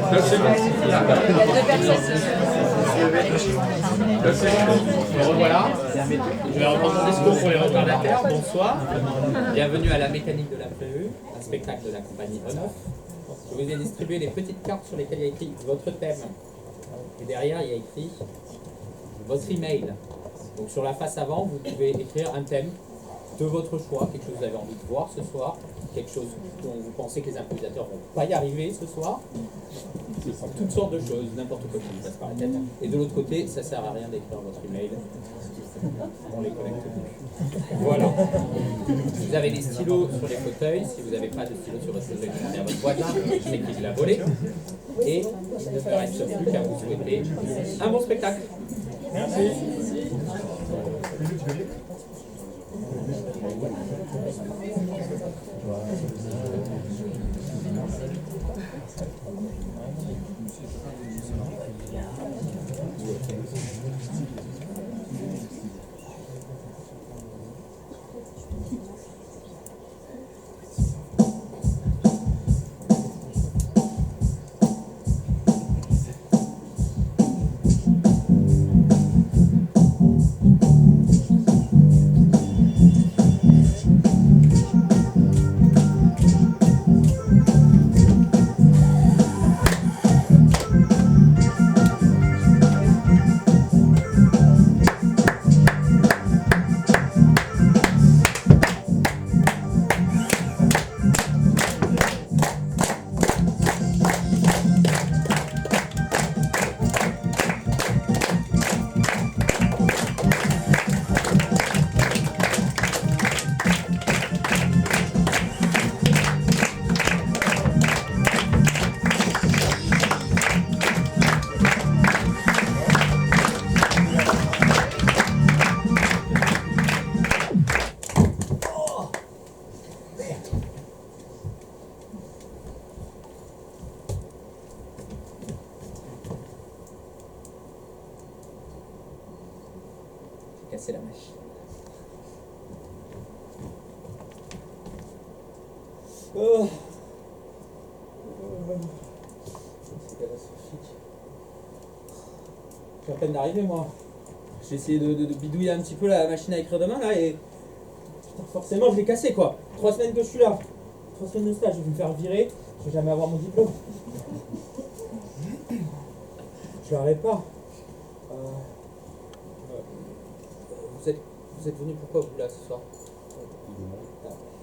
Me revoilà. Je vais reprendre mon discours pour les retardataires. Bonsoir. Bienvenue à la mécanique de l'imprévu, un spectacle de la compagnie On-Off. Je vous ai distribué des petites cartes sur lesquelles il y a écrit votre thème. Et derrière, il y a écrit votre email. Donc sur la face avant, vous pouvez écrire un thème de votre choix, quelque chose que vous avez envie de voir ce soir, quelque chose dont vous pensez que les improvisateurs ne vont pas y arriver ce soir. Toutes sortes de choses, n'importe quoi qui vous passe par la tête. Et de l'autre côté, ça ne sert à rien d'écrire votre email. On les connecte plus. Voilà. Vous avez des stylos sur les fauteuils. Si vous n'avez pas de stylo sur votre fauteuil, demandez à votre voisin, c'est qu'il l'a volé. Et il ne me reste plus qu'à vous souhaiter un bon spectacle. Merci. Casser la mèche. Oh. C'est catastrophique. J'ai à peine d'arriver moi. J'ai essayé de bidouiller un petit peu la machine à écrire demain là et putain, forcément je l'ai cassé quoi. 3 semaines que je suis là. 3 semaines de stage, je vais me faire virer. Je vais jamais avoir mon diplôme. Je l'arrête pas. Vous êtes venu pourquoi vous là ce soir?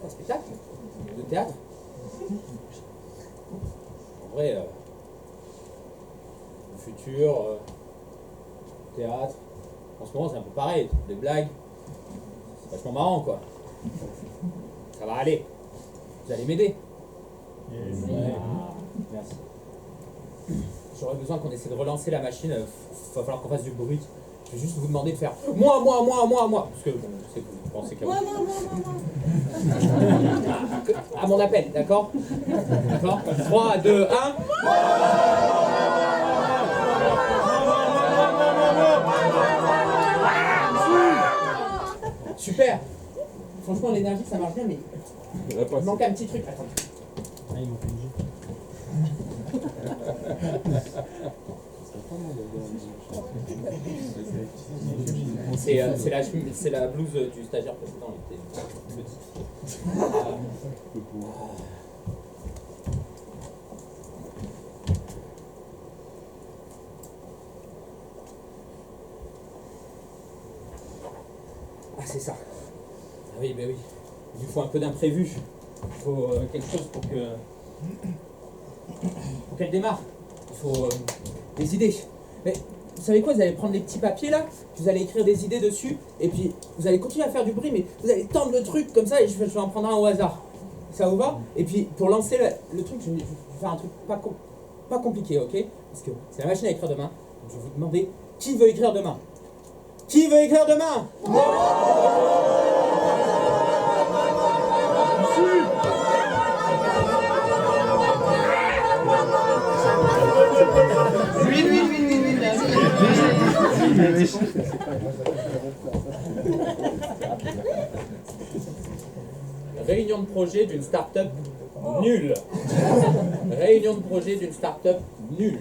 Un spectacle? De théâtre? En vrai, le futur, théâtre, en ce moment c'est un peu pareil, des blagues, c'est vachement marrant quoi. Ça va aller. Vous allez m'aider? Ouais. Merci. J'aurais besoin qu'on essaie de relancer la machine, il va falloir qu'on fasse du bruit. Je vais juste vous demander de faire moi. Parce que bon, je sais que vous pensez qu'à moi. À mon appel, d'accord? D'accord? 3, 2, 1. Super! Franchement, l'énergie, ça marche bien, mais il manque un petit truc. Attends. Ah, il manque une c'est la blouse du stagiaire précédent, il était petit. Ah c'est ça. Ah oui, mais oui. Il faut un peu d'imprévu. Il faut quelque chose pour qu'elle démarre. Il faut des idées. Mais vous savez quoi, vous allez prendre les petits papiers là, vous allez écrire des idées dessus, et puis vous allez continuer à faire du bruit, mais vous allez tendre le truc comme ça, et je vais en prendre un au hasard. Ça vous va? Et puis pour lancer le truc, je vais faire un truc pas compliqué, ok? Parce que c'est la machine à écrire demain. Donc je vais vous demander, qui veut écrire demain? Qui veut écrire demain? Réunion de projet d'une start-up nulle. Réunion de projet d'une start-up nulle.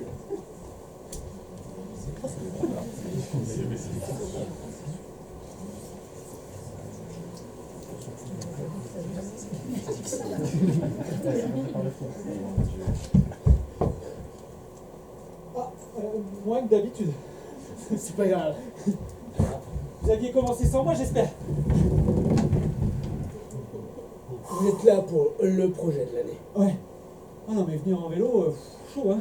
Moins que d'habitude. C'est pas grave. Vous aviez commencé sans moi, j'espère. Vous êtes là pour le projet de l'année. Ouais. Ah non, mais venir en vélo, chaud, hein.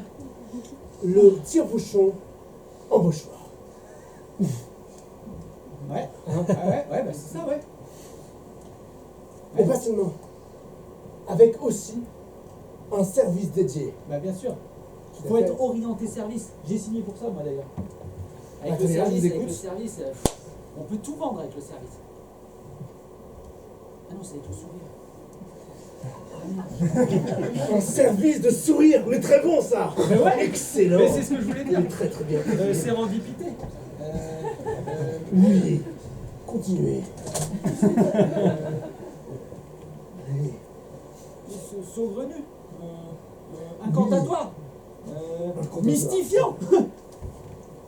Le tire-bouchon embauchoir. Ouais. Ouais, bah c'est ça, ouais. Mais pas seulement. Avec aussi un service dédié. Bah bien sûr. Tout à Faut fait. être orienté service. J'ai signé pour ça, moi d'ailleurs. Avec Très le bien, service, je vous avec écoute. le service, on peut tout vendre avec le service. Ah non, c'est avec le sourire. Un service de sourire, mais très bon ça. Mais ouais. Excellent. Mais c'est ce que je voulais dire. Mais très très bien. Sérendipité. Oui. Continuez. Allez. Saugrenu. Incantatoire. Incantatoire. Mystifiant.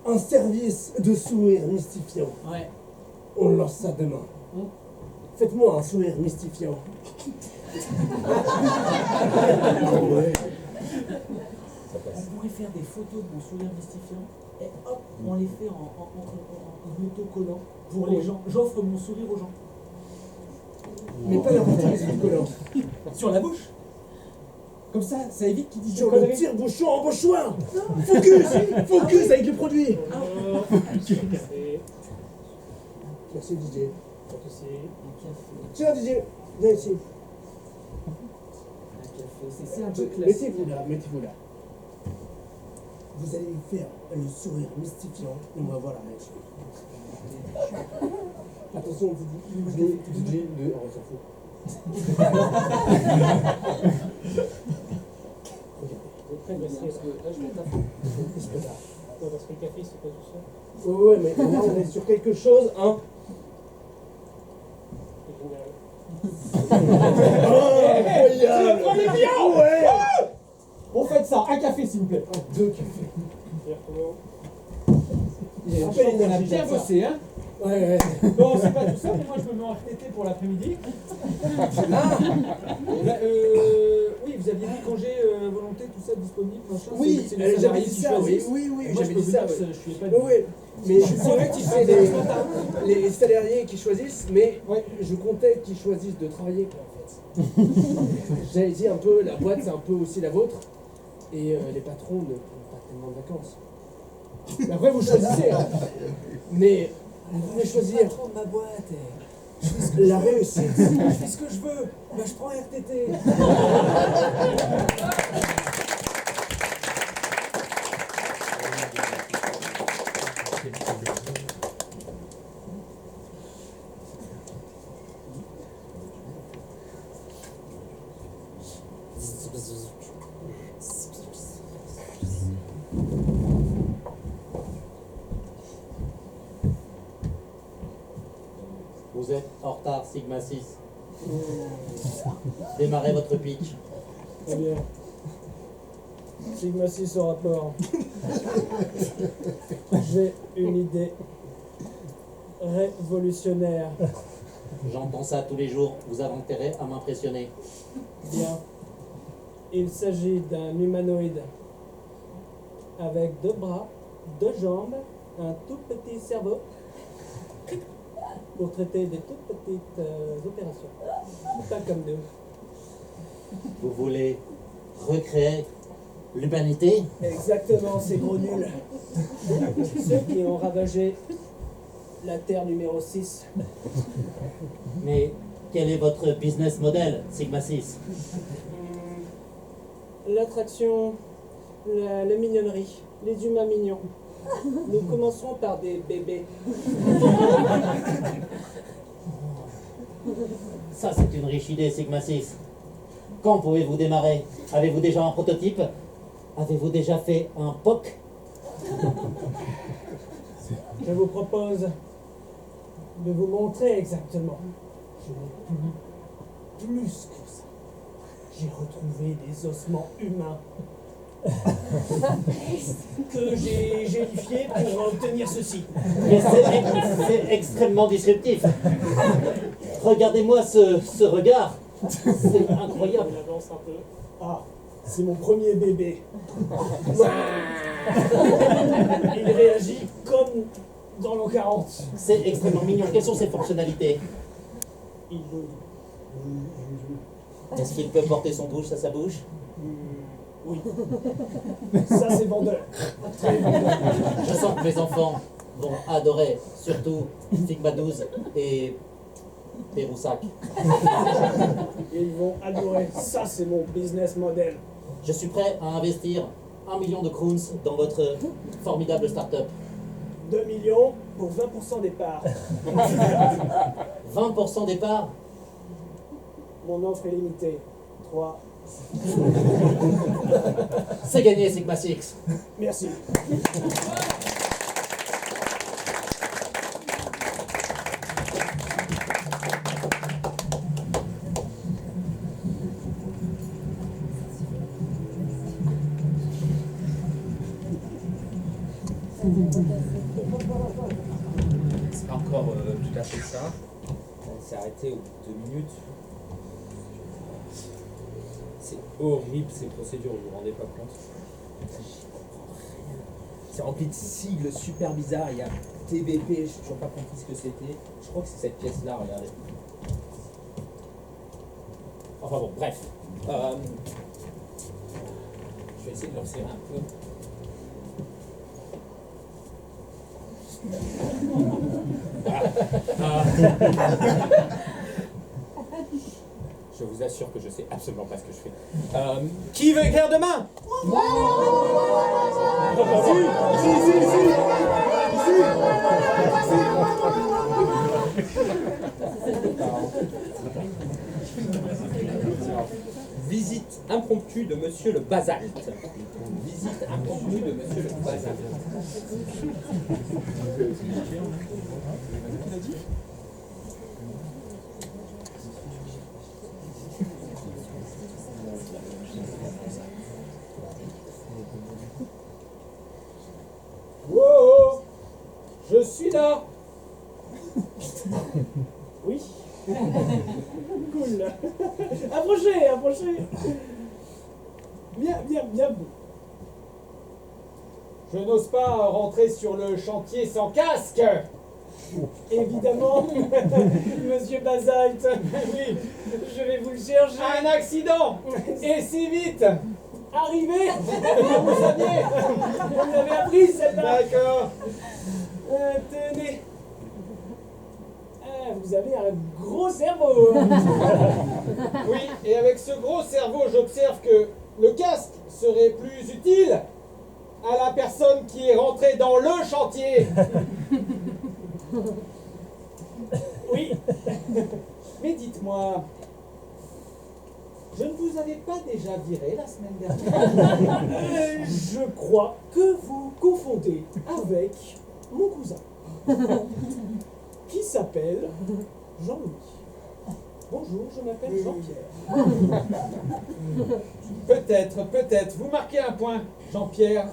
Un service de sourire mystifiant. Ouais. On lance ça demain. Faites-moi un sourire mystifiant. Ouais. On pourrait faire des photos de mon sourire mystifiant et hop, on les fait en autocollant pour les gens. J'offre mon sourire aux gens. Mais pas n'importe quel collant. Sur la bouche. Comme ça évite qu'ils disent des Sur le conneries. tire-bouchon embauchoir. Focus. Focus avec le produit. Merci DJ. Un café. Tiens DJ, viens ici. Un café. C'est un peu classique. Mettez-vous là, mettez-vous là. Vous allez faire le sourire mystifiant et on va voir la réaction. Attention, DJ, on s'en fout. Très bien, parce que là je vais être à fond. Parce que le café, c'est pas tout ça. Ouais, mais là on est sur quelque chose, hein. Incroyable! On est bien. Ouais! Bon, faites ça, un café s'il vous plaît. Deux cafés. Il y a un peu on a l'énergie bien comme ça. bossé, hein. Ouais. Bon, c'est pas tout ça, mais moi je me mets en RTT pour l'après-midi. Oui, vous aviez dit congé, volonté, tout ça disponible, machin. Oui, c'est les j'avais salariés dit qui ça, choisissent. oui, Moi, j'avais je peux dit vous ça. dire que Oui. je suis pas Oui, mais je suis C'est vrai que qu'il c'est fait ce matin. les salariés qui choisissent, mais Ouais. je comptais qu'ils choisissent de travailler, quoi, en fait. J'avais dit un peu, la boîte c'est un peu aussi la vôtre, et les patrons ne prennent pas tellement de vacances. Mais après vous choisissez, hein. Mais vous pouvez choisir Patron de ma boîte. la réussite. Je fais ce que je veux. Bah, je prends un RTT. Vous êtes en retard, Sigma 6. Démarrez votre pitch. Très bien. Sigma 6 au rapport. J'ai une idée révolutionnaire. J'entends ça tous les jours. Vous avez intérêt à m'impressionner. Bien. Il s'agit d'un humanoïde avec 2 bras, 2 jambes, un tout petit cerveau pour traiter des toutes petites opérations. Pas comme nous. Vous voulez recréer l'humanité? Exactement, ces gros nuls. Ceux qui ont ravagé la Terre numéro 6. Mais quel est votre business model, Sigma 6? L'attraction, la mignonnerie, les humains mignons. Nous commencerons par des bébés. Ça, c'est une riche idée, Sigma 6. Quand pouvez-vous démarrer? Avez-vous déjà un prototype? Avez-vous déjà fait un POC? Je vous propose de vous montrer exactement. Je n'ai plus que ça. j'ai retrouvé des ossements humains que j'ai gélifiés pour obtenir ceci. Mais c'est extrêmement disruptif. Regardez-moi ce regard. C'est incroyable. Il avance un peu. Ah, c'est mon premier bébé. Il réagit comme dans l'an 40. C'est extrêmement mignon. Quelles sont ses fonctionnalités? Il Est-ce qu'il peut porter son bouche à sa bouche? oui. Ça, c'est vendeur. Très vendeur. Je sens que mes enfants vont adorer, surtout Figma 12 et Péroussac. Et ils vont adorer. Ça, c'est mon business model. Je suis prêt à investir 1 million de crowns dans votre formidable start-up. 2 millions pour 20% des parts. 20% des parts? Mon offre est limitée. 3. C'est gagné, Sigma 6. Merci. C'est pas encore tout à fait ça. Elle s'est arrêtée au bout de 2 minutes. C'est horrible ces procédures, vous vous rendez pas compte? C'est rempli de sigles super bizarres. Il y a TBP, je n'ai toujours pas compris ce que c'était. Je crois que c'est cette pièce-là, regardez. Enfin bon, bref. Je vais essayer de le resserrer un peu. Voilà. Je vous assure que je sais absolument pas ce que je fais. Qui veut écrire demain? Visite impromptue de Monsieur le Basalte. Visite impromptue de Monsieur le Basalte. Wow, je suis là. Oui. Cool. Approchez, approchez. Bien. Je n'ose pas rentrer sur le chantier sans casque. Évidemment, Monsieur Basalte. Oui, Je vais vous le chercher. un accident. Et si vite. Arrivez. Vous saviez. Vous l'avez appris celle-là. D'accord. Tenez. Ah, vous avez un gros cerveau. Oui, et avec ce gros cerveau, j'observe que le casque serait plus utile à la personne qui est rentrée dans le chantier. Oui. Mais dites-moi, je ne vous avais pas déjà viré la semaine dernière? Je crois que vous confondez avec mon cousin, qui s'appelle Jean-Louis. Bonjour, je m'appelle Jean-Pierre. Peut-être. Vous marquez un point, Jean-Pierre.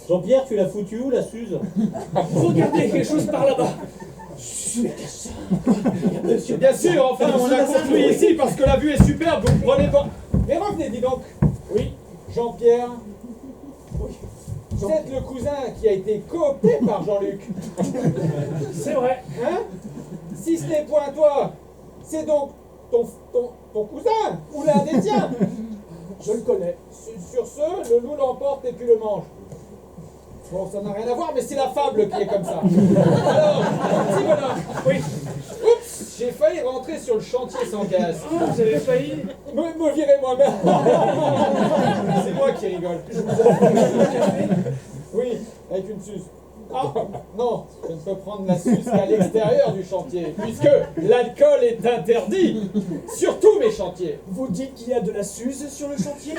Jean-Pierre, tu l'as foutu où, la Suze? Regardez quelque chose par là-bas. Bien sûr, enfin, on a construit ici parce que la vue est superbe, vous prenez pas. Mais revenez, dis donc. Oui, Jean-Pierre, oui. vous êtes le cousin qui a été coopté par Jean-Luc. C'est vrai. Hein? Si ce n'est point toi, c'est donc ton cousin ou l'un des tiens. Je le connais. Sur ce, le loup l'emporte et puis le mange. Bon, ça n'a rien à voir, mais c'est la fable qui est comme ça. Alors, petit bonhomme. Oui. Oups, j'ai failli rentrer sur le chantier sans gaz. Vous avez failli. Me virer moi-même. C'est moi qui rigole. Oui, avec une suce. Ah, non, je ne peux prendre la suce qu'à l'extérieur du chantier, puisque l'alcool est interdit sur tous mes chantiers. Vous dites qu'il y a de la suze sur le chantier?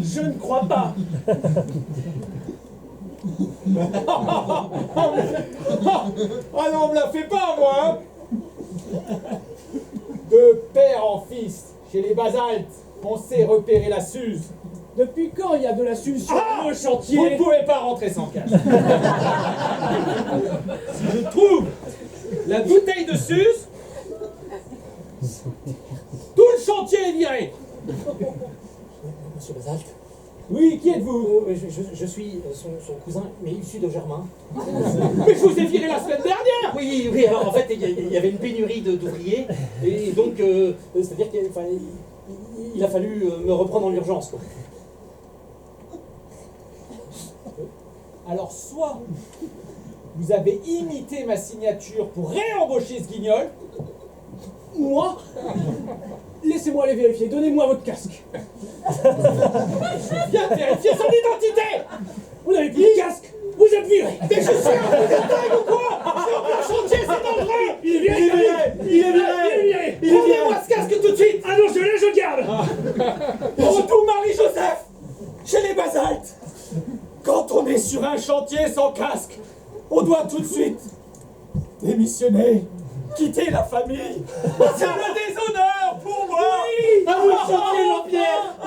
Je ne crois pas. Ah non, on me la fait pas, moi, hein. De père en fils, Chez les basaltes, on sait repérer la Suze. Depuis quand il y a de la suze sur le Vous ne chantier? pouvez pas rentrer sans cash. Si je trouve la bouteille de Suze, tout le chantier est viré. Monsieur Basalte, Oui, qui êtes-vous? je suis son cousin, mais issu de Germain. Mais je vous ai viré la semaine dernière. Oui, alors en fait, il y avait une pénurie d'ouvriers, et donc, c'est-à-dire qu'il a fallu me reprendre en urgence, quoi. Alors soit vous avez imité ma signature pour réembaucher ce guignol, Moi? Laissez-moi aller vérifier, donnez-moi votre casque. viens vérifier son identité. Vous n'avez plus de casque, vous êtes viré. Mais je suis un peu de dingue ou quoi? C'est en plein chantier, c'est dangereux. Il est viré, Il est viré. Rendez-moi ce casque tout de suite. Ah non, je l'ai, je garde. Retour Marie-Joseph, chez les basaltes. Quand on est sur un chantier sans casque, on doit tout de suite démissionner, quitter la famille. C'est le déshonneur pour moi. Oui. À vous le chantier, Jean-Pierre.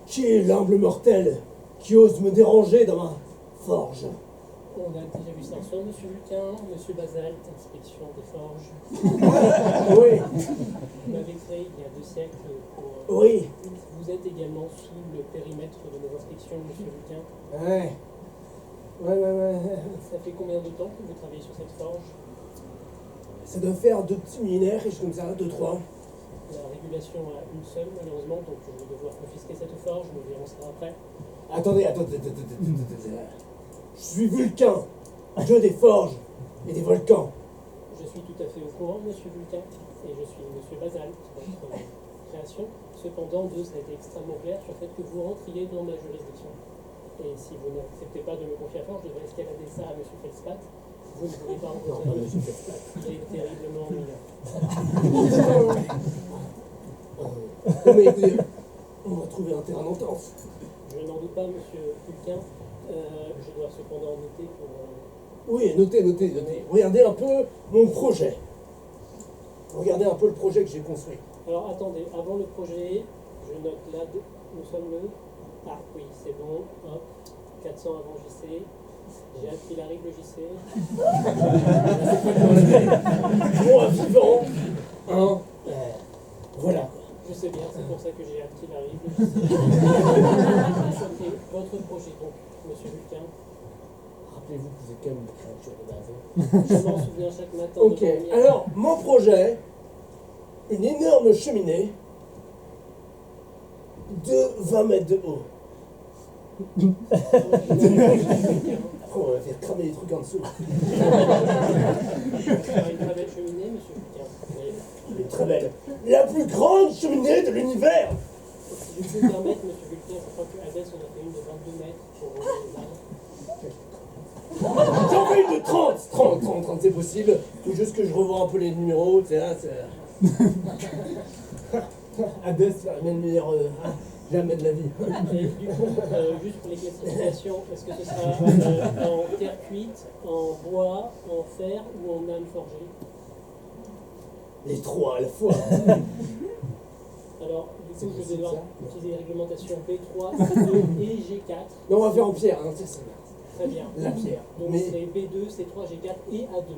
Qui est l'humble mortel qui ose me déranger dans ma forge? On a déjà vu ça ensemble, monsieur Luquin, monsieur Basalte, inspection des forges. Oui, Vous m'avez créé il y a 2 siècles pour. oui. Vous êtes également sous le périmètre de nos inspections, monsieur Luquin. Ouais. Ouais. Ça fait combien de temps que vous travaillez sur cette forge? Ça doit faire 2 petits millénaires, et je comme ça, 2-3. La régulation a une seule, malheureusement, donc je vais devoir confisquer cette forge, nous verrons ça après. Attendez. Je suis Vulcain, dieu des forges et des volcans. Je suis tout à fait au courant, monsieur Vulcain, et je suis monsieur Basalte, votre création. Cependant, Zeus a été extrêmement clair sur le fait que vous rentriez dans ma juridiction. Et si vous n'acceptez pas de me confier la forge, je devrais escalader ça à monsieur Felspat. Vous ne voulez pas rencontrer monsieur Felspat. Il est terriblement ennuyant. Mais écoutez, on va trouver un terrain d'entente. Je n'en doute pas, monsieur Vulcain. Je dois cependant noter pour... Oui, notez. Regardez un peu mon projet. Regardez un peu le projet que j'ai construit. Alors attendez, avant le projet, je note là, nous sommes le... Ah oui, c'est bon, hop, 400 avant JC. J'ai appris la règle JC. Moi, vivant, voilà. Je sais bien, c'est pour ça que j'ai appris la règle JC. Ok, votre projet donc, monsieur Vulcain. Rappelez-vous que vous êtes quand même une créature de base. Je m'en souviens chaque matin. Ok, de dormir. alors, mon projet, une énorme cheminée de 20 mètres de haut. Après, on va faire cramer les trucs en dessous. Une très belle cheminée, monsieur Vulcain. Elle est très belle. La plus grande cheminée de l'univers. Si je peux me permettre, monsieur Vulcain, je crois qu'à Hadès, on a fait une de 22 mètres pour les arbres. J'en fais une de 30, c'est possible. Faut juste que je revois un peu les numéros, c'est là, c'est... Hadès, c'est la même meilleure... jamais de la vie. Et du coup, juste pour les classifications, est-ce que ce sera en terre cuite, en bois, en fer ou en âme forgée? Les trois à la fois. Alors, du coup, je vais devoir utiliser les réglementations B3, C2 et G4. Non, on va faire en pierre, hein, tiens, c'est bien. Très bien. La pierre. Donc Mais c'est B2, C3, G4 et A2.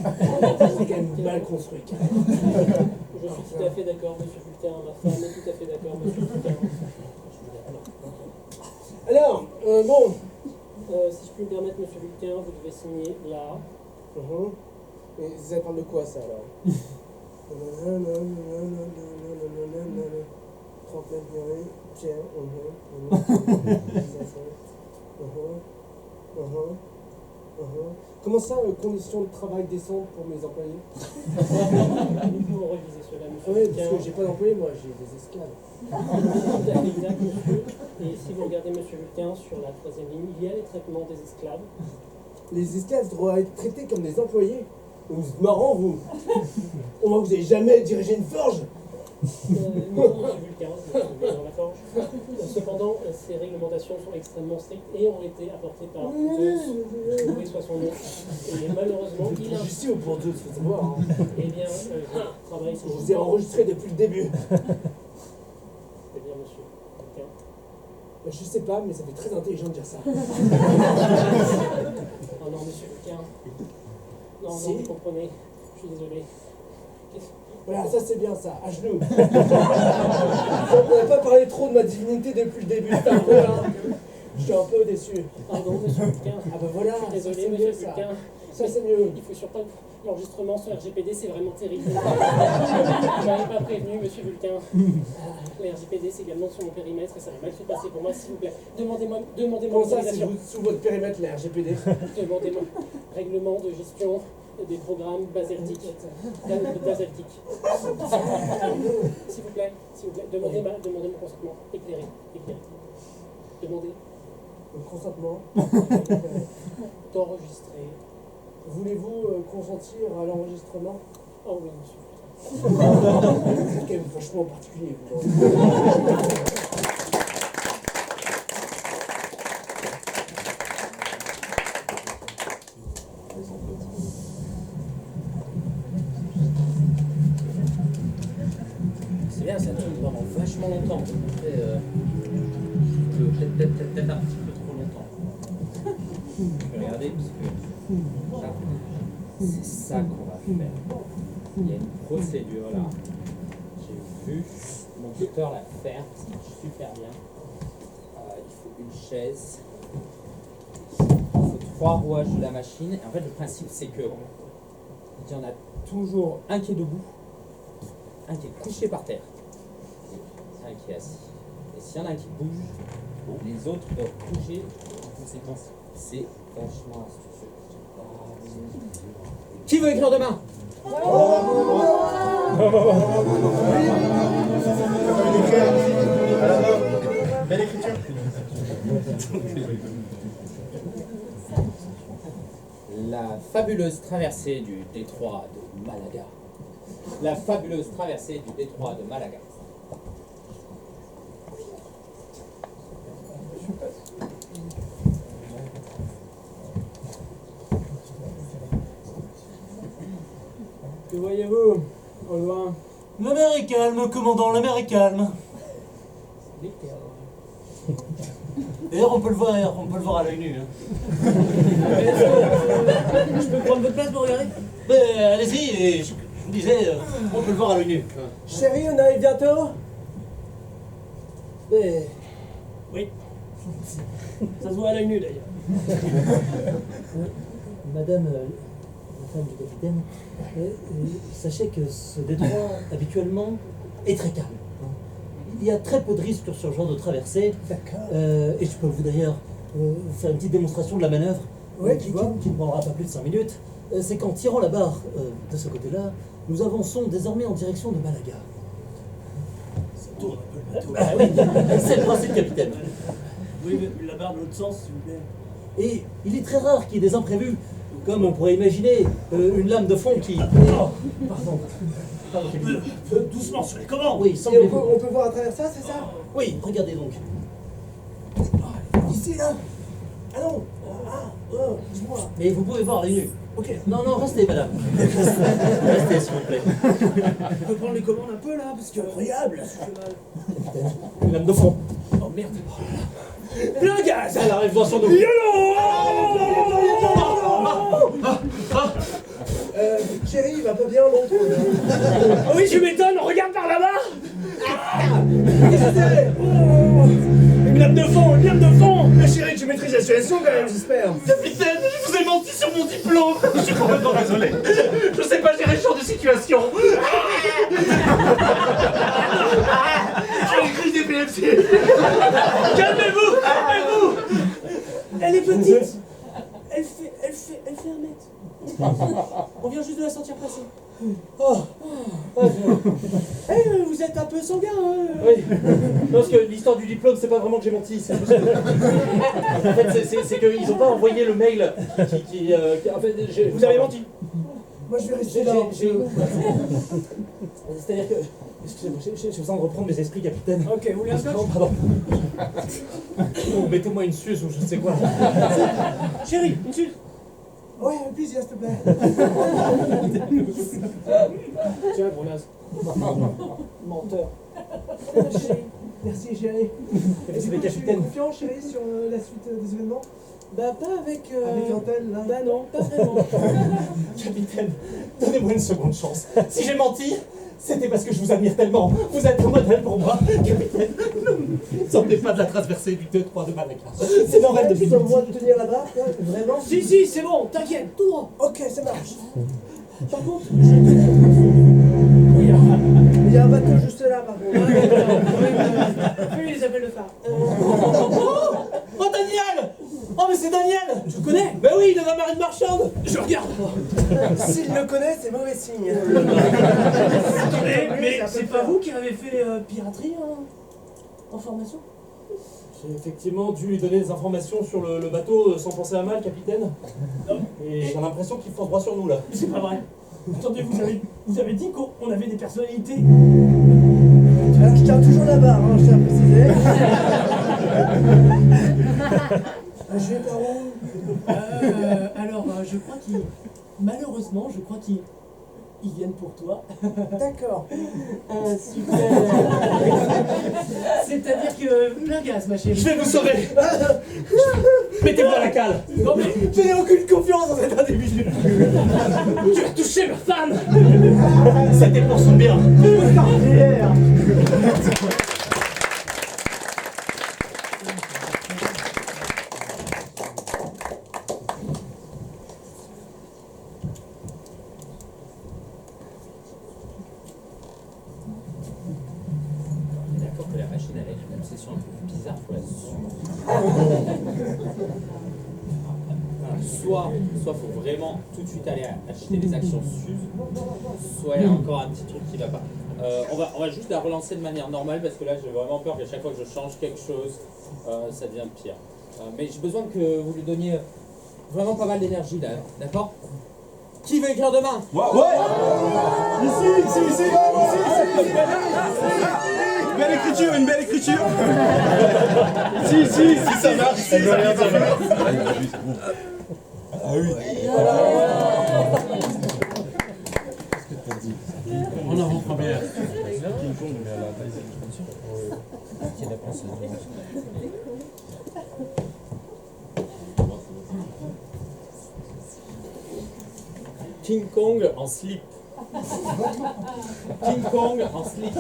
c'est quand même mal construit. Je suis tout à fait d'accord, monsieur Vulcain. Ma femme est tout à fait d'accord, monsieur Vulcain. Alors, bon. Si je puis me permettre, monsieur Vulcain, vous devez signer là. Et ça parle de quoi ça alors? 30 mètres carrés, pierre, Comment ça, conditions de travail décentes pour mes employés? Vous relisez cela, Ah monsieur oui, parce Vulcain. que j'ai pas d'employés, moi, j'ai des esclaves. Exact, monsieur. Et si vous regardez monsieur Vulcain sur la 3e ligne, il y a les traitements des esclaves. Les esclaves doivent être traités comme des employés. Vous êtes marrant, vous. On voit que vous n'avez jamais dirigé une forge. Non, monsieur Vulcain, vous êtes dans la forge. Cependant, ces réglementations sont extrêmement strictes et ont été apportées par Zeus, Louis soit son nom. Et malheureusement, il a... Je suis au pour Dieu, faut savoir. Hein. Eh bien, je travaille Je vous ai enregistré depuis le début. C'est-à-dire, monsieur Vulcain. Je sais pas, mais ça fait très intelligent de dire ça. Oh non, monsieur Vulcain. Non, Si. non, vous comprenez. Je suis désolé. Voilà, ça c'est bien ça, à genoux. On n'a pas parlé trop de ma divinité depuis le début, c'est un peu là. Je suis un peu déçu. Pardon, monsieur Vulcain. Ah bah voilà, Je suis désolé, ça, c'est monsieur mieux, ça. Vulcain. Ça c'est mieux. Il faut surtout l'enregistrement sur RGPD, c'est vraiment terrible. Je m'avais pas prévenu, monsieur Vulcain. Le RGPD, c'est également sur mon périmètre et ça va mal se passer pour moi, s'il vous plaît. Demandez-moi Comment ça, c'est l'autorisation. sous votre périmètre, la RGPD? Demandez-moi règlement de gestion des programmes basaltiques. Basaltiques. S'il vous plaît, demandez mon consentement. Éclairé. Demandez Le consentement. d'enregistrer. Voulez-vous consentir à l'enregistrement? Oh oui, monsieur. C'est quand même vachement particulier. Vous. C'est bien, ça tourne pendant vachement longtemps. Après, peut-être un petit peu trop longtemps. Je vais regarder parce que là, c'est ça qu'on va faire. Il y a une procédure là. J'ai vu mon tuteur la faire, ça marche super bien. Il faut une chaise. Il faut 3 rouages de la machine. Et en fait, le principe, c'est que il y en a toujours un qui est debout, un qui est couché par terre, un qui est assis. Et s'il y en a un qui bouge, les autres doivent bouger en conséquence. C'est vachement astucieux. Qui veut écrire demain? Belle écriture. La fabuleuse traversée du détroit de Malaga. La fabuleuse traversée du détroit de Malaga. Que voyez-vous au loin? La mer est calme, commandant, la mer est calme. D'ailleurs, on peut le voir à l'œil nu. Hein. Je peux prendre votre place pour regarder? Allez-y, et je vous disais, on peut le voir à l'œil nu. Chérie, on arrive bientôt? Mais... Oui. Ça se voit à l'œil nu d'ailleurs. Madame, la femme du capitaine, sachez que ce détroit, habituellement, est très calme. Il y a très peu de risques sur ce genre de traversée. Et je peux vous d'ailleurs faire une petite démonstration de la manœuvre, Ouais, qui ne prendra pas plus de 5 minutes. C'est qu'en tirant la barre de ce côté-là, nous avançons désormais en direction de Malaga. Ça tourne un peu le bateau. Ah oui, c'est le principe, capitaine. Oui, mais la barre de l'autre sens, s'il vous plaît. Et il est très rare qu'il y ait des imprévus, comme on pourrait imaginer une lame de fond qui... Pardon. Pardon, capitaine. Doucement sur les commandes. Oui, Et semblez-vous. on peut voir à travers ça, c'est ça? Oui, regardez donc. Ici, là? Ah non! Dis-moi. Mais vous pouvez voir les nus. Ok. Non, non, restez, madame. Restez, s'il vous plaît. On peut prendre les commandes un peu là, parce que... Incroyable! Ça fait mal. Capitaine, une lame de fond. Oh merde. Plein gaz! Elle arrive voir sur nous. Chérie, il va pas bien l'autre. Oh oui, je m'étonne, regarde par là-bas. Qu'est-ce que c'est? Une lame de fond, une lame de fond. Mais chérie, tu maîtrises la situation quand même, j'espère. Capitaine, je vous ai menti sur mon diplôme. Je suis complètement désolé. Je sais pas gérer ce genre de situation. J'ai écrit des PFC. Calmez-vous, calmez-vous. Elle est petite. Elle fait On vient juste de la sentir passer. Oh. Vous êtes un peu sanguin, hein. Oui, parce que l'histoire du diplôme, c'est pas vraiment que j'ai menti, c'est juste que... En fait, c'est qu'ils ont pas envoyé le mail en fait, Vous avez menti. Moi je vais rester là. C'est-à-dire que... Excusez-moi, j'ai besoin de reprendre mes esprits, capitaine. Ok, vous voulez un scotch? Pardon. Oh, mettez-moi une suze ou je ne sais quoi. Chérie, une suite. Ouais, avec plaisir, s'il te plaît. Tiens, gros naze. Menteur. Merci, chérie. Merci, Tu es capitaine. confiant, chérie, sur la suite des événements? Bah, pas avec. Avec un tel, là? Bah, non, pas vraiment. Capitaine, donnez-moi une seconde chance. Si j'ai menti, c'était parce que je vous admire tellement. Vous êtes un modèle pour moi. Capitaine, ne sortez pas de la transversée du 2-3 de Madagascar. C'est normal depuis Tu moi de tenir la barre, hein, vraiment? Si, c'est bon, t'inquiète, tout droit. Ok, ça marche. Par contre, Il y a un bateau juste là, par contre. oui, les appels de phare. Oh, Daniel! Oh, mais c'est Daniel! Je connais. Ben oui, de la marine marchande! Je regarde. S'il le connaît, c'est mauvais signe. Mais c'est pas vous qui avez fait piraterie en formation? J'ai effectivement dû lui donner des informations sur le bateau sans penser à mal, capitaine. Et j'ai l'impression qu'il fonce droit sur nous, là. C'est pas vrai. Attendez, vous avez dit qu'on avait des personnalités. Alors je tiens toujours la barre, hein, je tiens à préciser. Je vais par où? Alors, je crois malheureusement, je crois qu'ils viennent pour toi. D'accord. Super. C'est-à-dire que plein gaz, ma chérie. Je vais vous sauver! Mettez-moi à la cale! Non mais Je n'ai aucune confiance dans cet individu. tu as touché ma femme. C'était pour son bien! On est d'accord que la machine elle a une obsession un peu bizarre pour la suivre. Soit faut vraiment tout de suite aller acheter des actions Suze, soit il y a encore un petit truc qui va pas. On va juste la relancer de manière normale parce que là j'ai vraiment peur qu'à chaque fois que je change quelque chose, ça devient pire. Mais j'ai besoin que vous lui donniez vraiment pas mal d'énergie là, d'accord? Qui veut écrire demain? Ici. Belle écriture, une belle écriture. si, ça marche. Ah oui. On en rentre bien. King Kong en slip. King Kong en slip.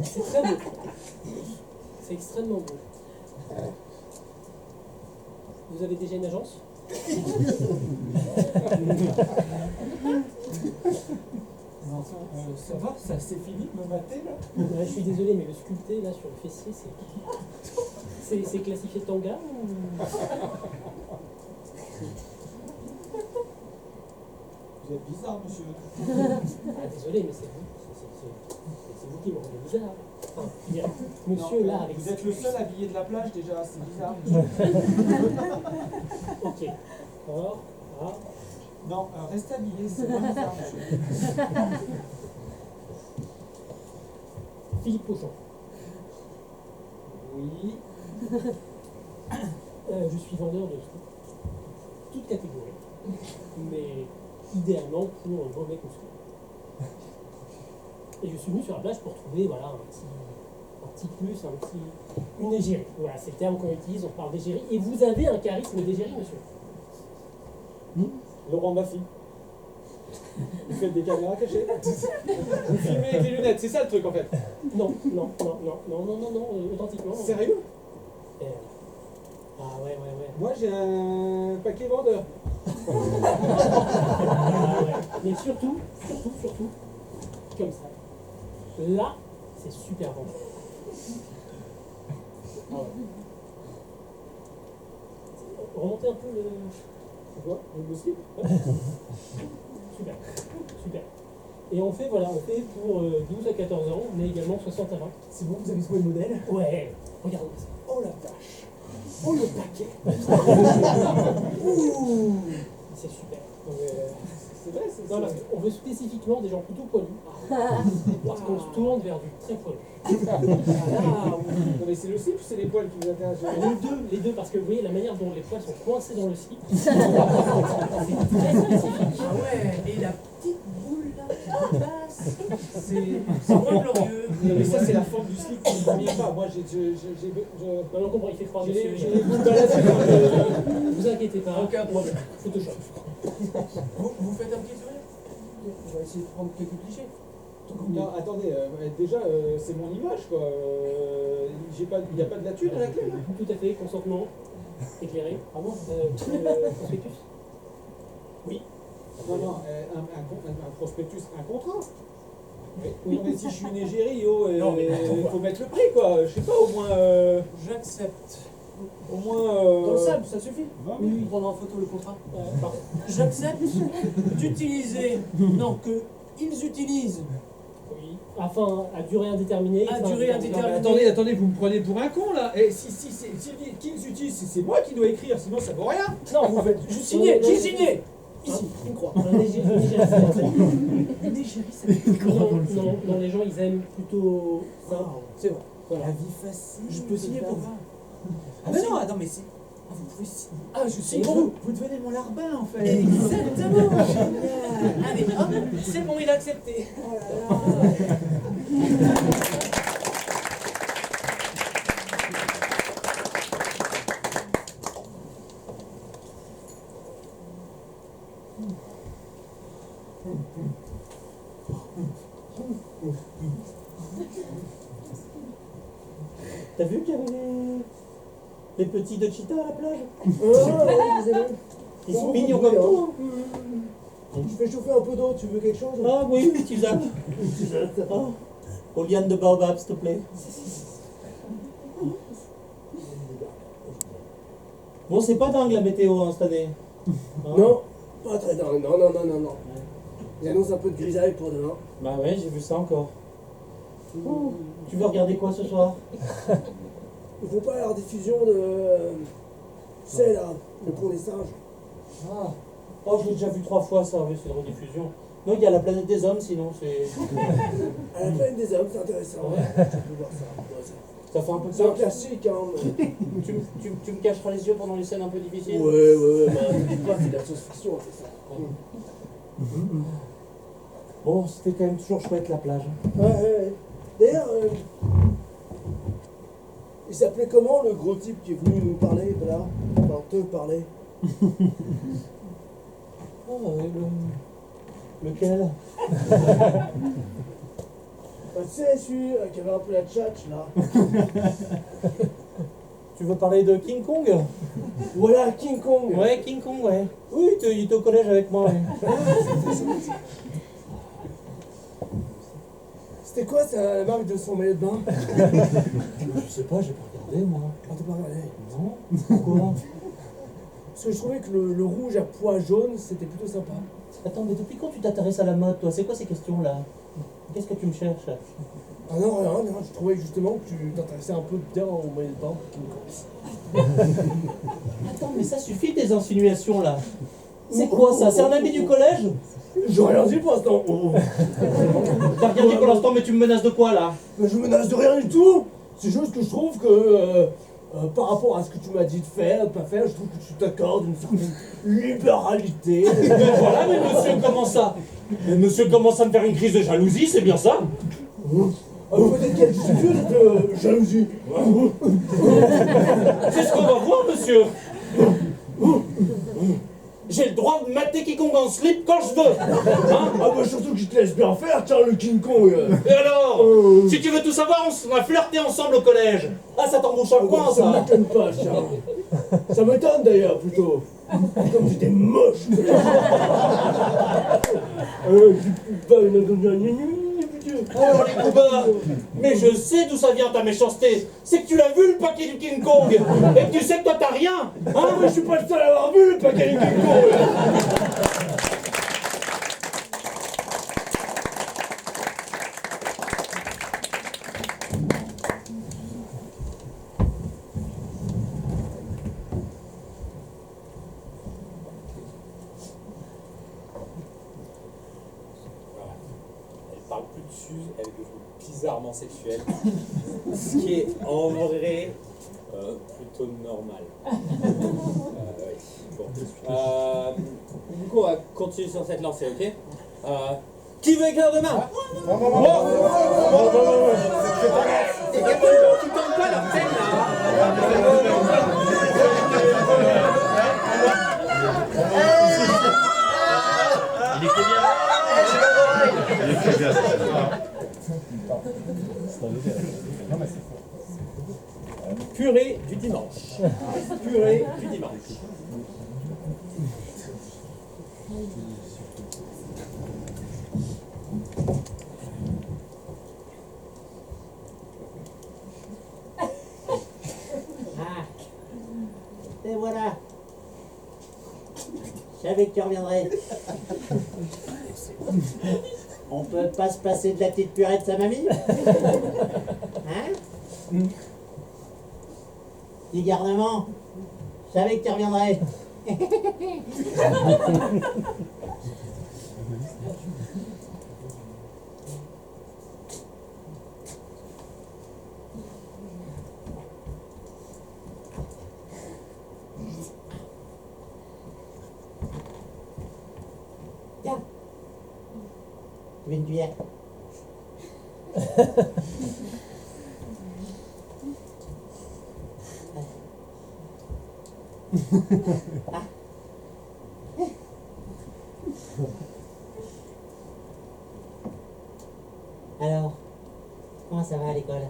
C'est très beau. C'est extrêmement beau. Vous avez déjà une agence? Ça va, ça c'est fini de me mater là? Ouais, je suis désolé, mais le sculpté là sur le fessier, c'est classifié tanga ou... Vous êtes bizarre, monsieur. Ah, désolé, mais c'est vous qui me rendez bizarre. Enfin, je veux dire, monsieur là avec... Vous êtes le seul habillé de la plage déjà, c'est bizarre, monsieur. Ok. Alors, ah. Non, restez habillé, c'est pas bizarre, monsieur. Philippe Pochon. Oui. Je suis vendeur de toute catégorie, mais idéalement pour un beau mec musclé. Et je suis venu sur la plage pour trouver voilà, un petit plus, une égérie. Voilà, c'est le terme qu'on utilise, on parle d'égérie. Et vous avez un charisme d'égérie, monsieur. Laurent Baffy. Vous faites des caméras cachées. Vous filmez avec les lunettes, c'est ça le truc en fait. Non, authentiquement. Sérieux? Ah ouais. Moi j'ai un paquet vendeur. Mais surtout, comme ça. Là, c'est super bon. Ah ouais. Remontez un peu le... C'est quoi? Le slip? Super, super. Et on fait, voilà, on fait pour 12 à 14 ans, mais également 60 à 20. C'est bon, vous avez trouvé le modèle? Ouais, regardez ça. Oh la vache! Oh le paquet! Ouh, c'est super. Non, mais, c'est vrai, c'est Non, parce qu'on veut spécifiquement des gens plutôt poilus. Parce qu'on se tourne vers du très poilu. Non mais c'est le slip ou c'est les poils qui vous intéressent? Les deux, parce que vous voyez la manière dont les poils sont coincés dans le slip. C'est très spécifique. Ah ouais, et la petite boule là qui passe, c'est moins glorieux. Non mais ça c'est la forme du slip qui ne me convient pas. Moi j'ai... Non, on comprend, il fait froid, J'ai monsieur. les boules baladées. Vous inquiétez pas. Aucun problème. Photoshop. Vous faites un petit sourire? On va essayer de prendre quelques clichés. Non, attendez, déjà, c'est mon image, quoi. Il n'y a pas de la thune à la clé, là. Tout à fait, consentement éclairé. Ah bon Prospectus. Oui. Non, un prospectus, un contrat. Oui. Non, mais si je suis une égérie, il faut mettre le prix, quoi. Je sais pas, au moins... J'accepte. Au moins... Dans le sable, ça suffit? Oui. Prendre en photo le contrat. Pardon. J'accepte d'utiliser, non, que ils utilisent. Oui. Afin, à durée indéterminée. À durée indéterminée. Non, mais attendez, vous me prenez pour un con, là. Et si qu'ils utilisent, c'est moi qui dois écrire, sinon ça vaut rien. Non, vous faites Juste signer, qui signe? Ici, une croix. Non, les gens ils aiment plutôt simple. C'est vrai. Voilà. La vie facile. Je peux signer pour vous. Ah mais non, attends, mais c'est... Ah, vous pouvez signer. Ah, je signe pour vous. Vous devenez mon larbin, en fait. Exactement. Génial. Allez, hop, c'est bon, il a accepté. Oh là là. T'as vu qu'il y avait les petits de cheetah à la plage? Ils sont mignons comme tout. Hein. Je fais chauffer un peu d'eau, tu veux quelque chose? Ah oui, tisane. Oh. Aux lianes de baobab, s'il te plaît. Bon, c'est pas dingue la météo hein, cette année. Hein? Non, pas très dingue. Non. Ils annoncent un peu de grisaille pour demain. Bah ouais, j'ai vu ça encore. Tu veux regarder quoi ce soir? Ils font pas la rediffusion de... C'est là, le pont des singes. Ah. Oh, je l'ai déjà vu 3 fois ça, oui, c'est une rediffusion. Non, il y a la planète des hommes, sinon c'est... À la planète des hommes, c'est intéressant. Ouais. Tu peux voir ça. Ça fait un peu C'est un peur. classique, hein. Mais... Tu me cacheras les yeux pendant les scènes un peu difficiles? Ouais, bah, c'est de la science-fiction, c'est ça. Bon, c'était quand même toujours chouette la plage. Ouais. D'ailleurs, il s'appelait comment le gros type qui est venu nous parler, là? Enfin, te parler. Oh, lequel? Bah, tu sais, celui qui avait un peu la tchatch, là. Tu veux parler de King Kong? Voilà, King Kong. Ouais, King Kong, ouais. Oui, il était au collège avec moi. Ouais. C'était quoi la marque de son maillot de bain? Je sais pas, j'ai pas regardé moi. Ah, t'as pas regardé? Non? Pourquoi? Parce que je trouvais que le rouge à pois jaune, c'était plutôt sympa. Attends, mais depuis quand tu t'intéresses à la mode, toi? C'est quoi ces questions-là? Qu'est-ce que tu me cherches? Ah non, rien, je trouvais justement que tu t'intéressais un peu bien au maillot de bain pour King Kong. Attends, mais ça suffit tes insinuations là. C'est quoi ça? C'est un ami du collège? J'ai rien dit pour l'instant. T'as rien dit pour l'instant, mais tu me menaces de quoi là? Mais je menace de rien du tout. C'est juste que je trouve que par rapport à ce que tu m'as dit de faire, de pas faire, je trouve que tu t'accordes une certaine libéralité. Mais voilà, mais monsieur commence à... Mais monsieur commence à me faire une crise de jalousie, c'est bien ça? Peut-être qu'elle suffit de jalousie. C'est ce qu'on va voir, monsieur. J'ai le droit de mater quiconque en slip quand je veux. Hein? Ah bah surtout que je te laisse bien faire, tiens le King Kong. Et alors si tu veux tout savoir, on a flirté ensemble au collège. Ah, ça t'embouche un coin, Ça ça. m'étonne pas, tiens. Ça m'étonne d'ailleurs, plutôt. Comme j'étais moche. Alors les copains, mais je sais d'où ça vient ta méchanceté. C'est que tu l'as vu le paquet du King Kong et que tu sais que toi t'as rien. Ah, mais je suis pas le seul à avoir vu le paquet du King Kong. Elle parle plus dessus, elle est devenue bizarrement sexuelle. Ce qui est en vrai plutôt normal. Oui. Bon. Du coup, on va continuer sur cette lancée, ok? Qui veut écrire demain? Et tu tentes pas leur scène Il écrit bien. Il écrit bien. Purée du dimanche. Purée du dimanche. Ah. Et voilà. Je savais que tu reviendrais. On peut pas se passer de la petite purée de sa mamie? Hein? Petit garnement, je savais que tu reviendrais. Tiens, tu veux une cuillère? Ah. Alors, comment ça va à l'école?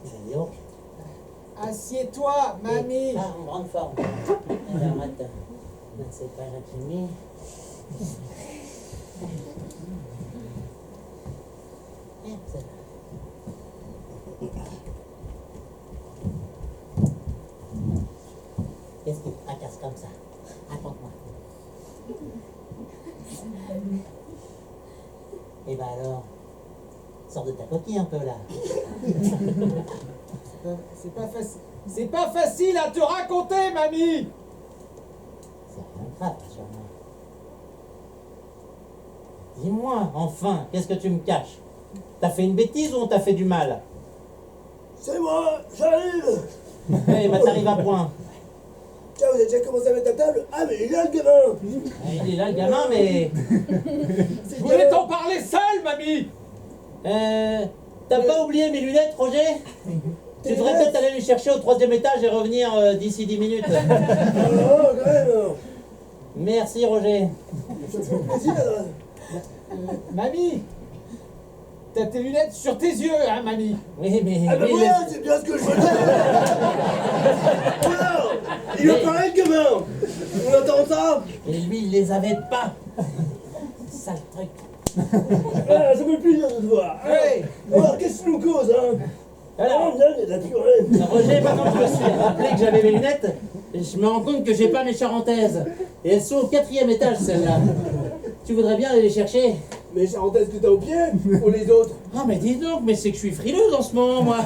Dis donc. Assieds-toi, mamie. Ah, en grande forme. Alors, attends. C'est pas Jacqueline. Merde, ça va. Qu'est-ce qui te fracasse comme ça? Raconte-moi. Eh ben alors, sors de ta coquille un peu là. C'est pas facile. C'est pas facile à te raconter, mamie. C'est rien de grave, sûrement. Dis-moi, enfin, qu'est-ce que tu me caches? T'as fait une bêtise ou on t'a fait du mal? C'est moi, j'arrive. Eh ben t'arrives à point. Tiens, vous avez déjà commencé à mettre la table? Ah, mais il est là, le gamin. Il est là le gamin, mais... Je voulais t'en parler seul, mamie. T'as pas oublié mes lunettes, Roger? Tu devrais peut-être aller les chercher au 3e étage et revenir d'ici 10 minutes. Oh, quand même. Merci, Roger. Ça fait plaisir. Mamie. T'as tes lunettes sur tes yeux, hein, mamie. Oui, mais... Ah, bah lui, voilà, c'est bien ce que je veux dire. Voilà. Il va parler, le gamin. On entend ça? Et lui, il les avait pas. Sale truc. Ah, ça fait plaisir de te voir. Ouais. Alors, qu'est-ce que tu nous causes, hein? Alors, Oh, bien, il y a de la purée. Roger, maintenant que je me suis rappelé que j'avais mes lunettes, je me rends compte que j'ai pas mes charentaises. Et elles sont au 4e étage, celles-là. Tu voudrais bien aller les chercher? Mais charentaise que t'as au pied? Ou les autres? Ah, mais dis donc, mais c'est que je suis frileuse en ce moment, moi.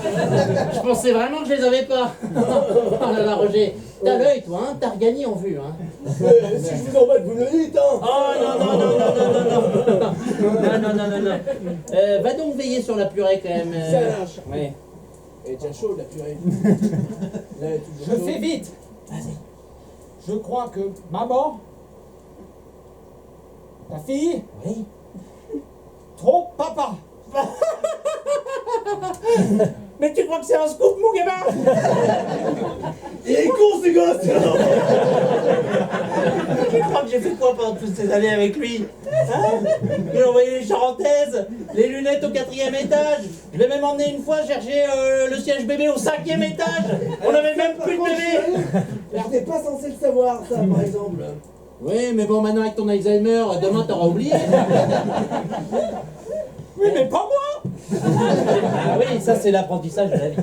Je pensais vraiment que je les avais pas. Oh là là, Roger, t'as l'œil, toi, hein? T'as regagné en vue, hein? Si je vous en bats, vous me le dites, hein? Oh non, non, non, non, non, non, non, non, non, non, non. Va donc veiller sur la purée, quand même. Ça lâche. Ouais. Elle est déjà chaude, la purée. Là, elle est toujours Je chaude. fais vite. Vas-y. Je crois que maman, ta fille, Oui. trompe papa. Mais tu crois que c'est un scoop, mon gamin? Il est con ce gosse. Tu crois que j'ai fait quoi pendant toutes ces années avec lui? Hein? Je lui ai envoyé les charentaises, les lunettes au 4e étage. Je l'ai même emmené une fois chercher le siège bébé au 5e étage. On avait même plus de bébé. Je n'étais pas censé le savoir, ça, par exemple. Oui, mais bon, maintenant avec ton Alzheimer, demain t'auras oublié. Oui, mais pas moi. Ah oui, ça c'est l'apprentissage de la vie.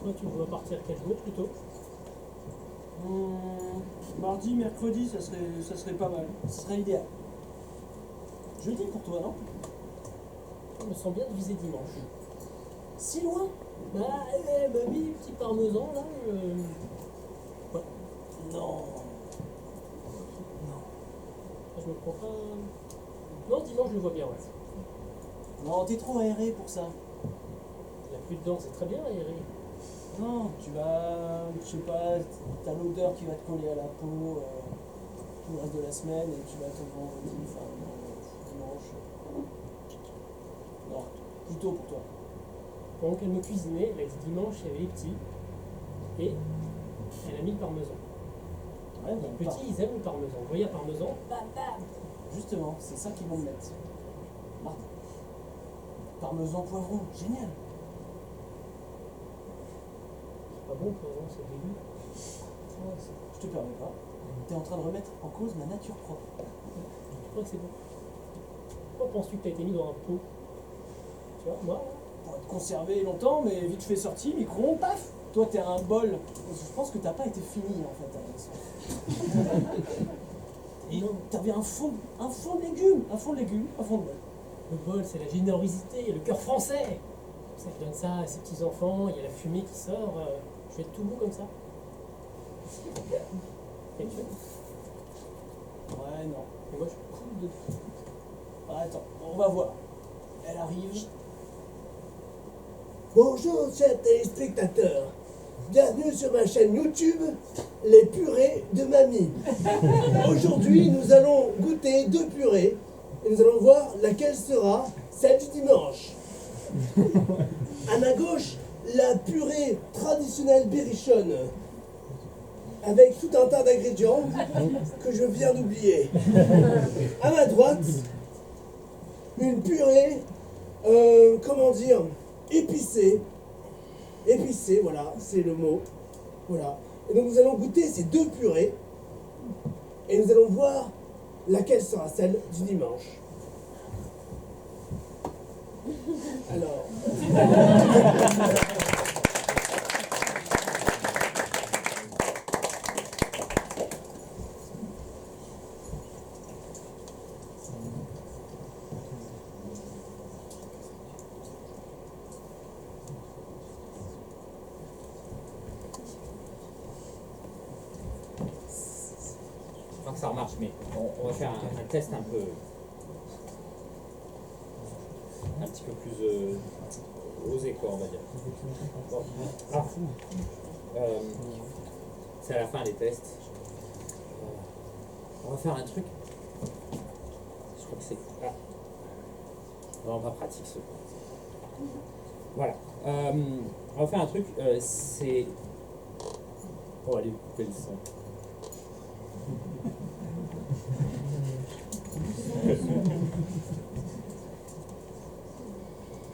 Toi, tu dois partir quel jour plutôt? Mardi, mercredi, ça serait pas mal. Ce serait idéal. Jeudi pour toi, non? Je me sens bien de viser dimanche. Si loin? Bah, mamie, petit parmesan là. Non. Je me prends pas. Non, dimanche, je le vois bien, ouais. Non, t'es trop aéré pour ça. La pluie dedans, c'est très bien, aéré. Non, tu vas, je sais pas, t'as l'odeur qui va te coller à la peau tout le reste de la semaine et tu vas te vendredi, enfin, dimanche. Non, plutôt pour toi. Donc, elle me cuisinait, elle a dit dimanche, il y avait les petits. Et elle a mis le parmesan. Ouais, Les petits, ils aiment le parmesan. Vous voyez, parmesan, bam, bam. Justement, c'est ça qu'ils vont me mettre. Mardi. Parmesan poivron, génial. C'est pas bon, parmesan, c'est dégueu. Je te permets pas. T'es en train de remettre en cause ma nature propre. Je crois que c'est bon. Pourquoi penses-tu que t'as été mis dans un pot? Tu vois, moi, Pour être conservé longtemps, mais vite fait sorti, micro-ondes, paf. Toi, t'es un bol. Je pense que t'as pas été fini en fait. Et t'avais un fond de légumes, un fond de bol. le bol, c'est la générosité, le cœur français. C'est ça qui donne ça à ses petits-enfants, il y a la fumée qui sort. Je vais être tout mou comme ça. Et tu Ouais, non. Et moi, je prends de. Attends, on va voir. Elle arrive. Bonjour, chers téléspectateurs. Bienvenue sur ma chaîne YouTube, Les Purées de Mamie. Aujourd'hui, nous allons goûter 2 purées et nous allons voir laquelle sera celle du dimanche. À ma gauche, la purée traditionnelle berrichonne avec tout un tas d'ingrédients que je viens d'oublier. À ma droite, une purée, épicée. Épicée, voilà, c'est le mot. Voilà. Et donc nous allons goûter ces 2 purées et nous allons voir laquelle sera celle du dimanche. Alors. Je crois que ça remarche, mais on va faire un test un petit peu plus osé, quoi, on va dire. Bon. Ah. C'est à la fin des tests. On va faire un truc. Je crois que c'est vraiment pas pratique ce coup. Voilà. On va faire un truc. C'est. Oh, allez, couper le son.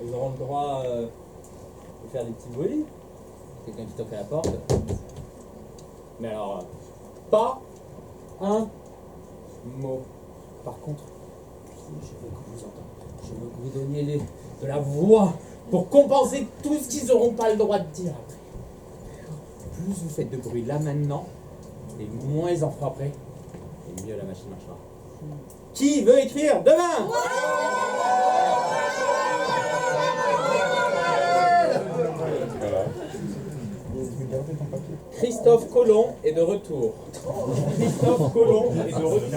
Ils auront le droit de faire des petits bruits. Quelqu'un qui toque à la porte. Mais alors, pas un mot. Par contre, je veux que vous entendez. Je veux que vous donniez de la voix pour compenser tout ce qu'ils n'auront pas le droit de dire après. Plus vous faites de bruit là maintenant, et moins ils en feront après, et mieux la machine marchera. Qui veut écrire demain? Christophe Colomb est de retour. Christophe Colomb est de retour.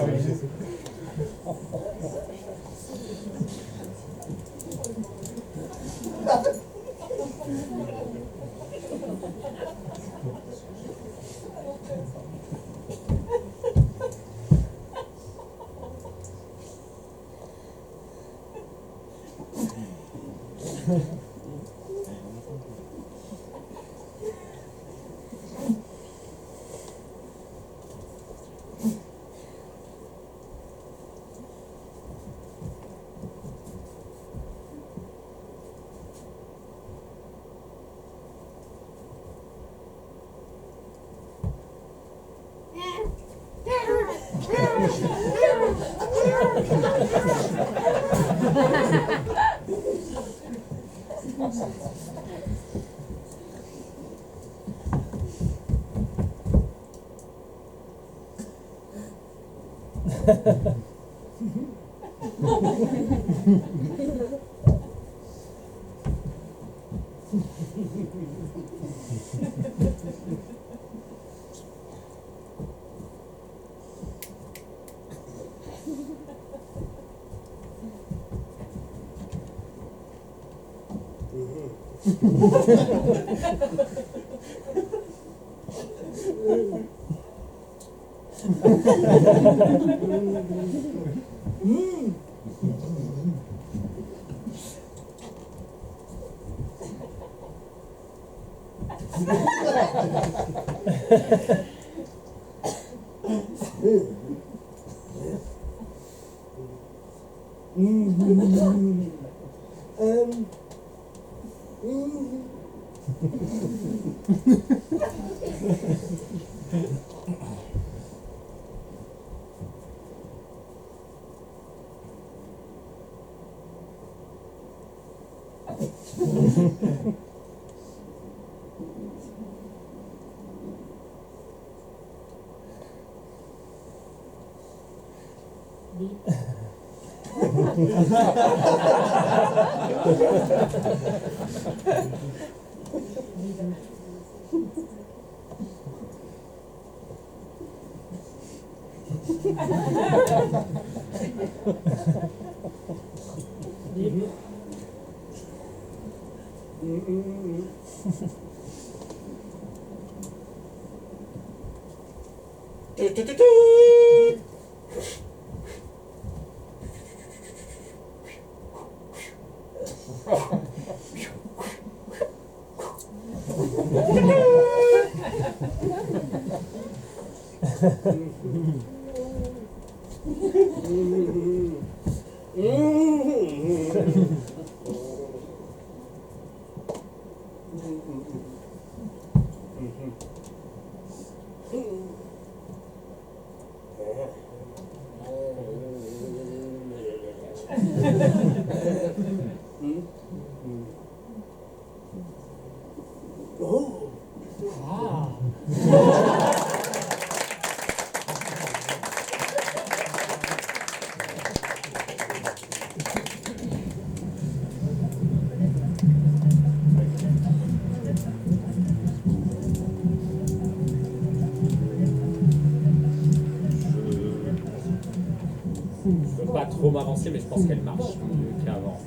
Trop m'avancer, mais je pense qu'elle marche mieux qu'avant.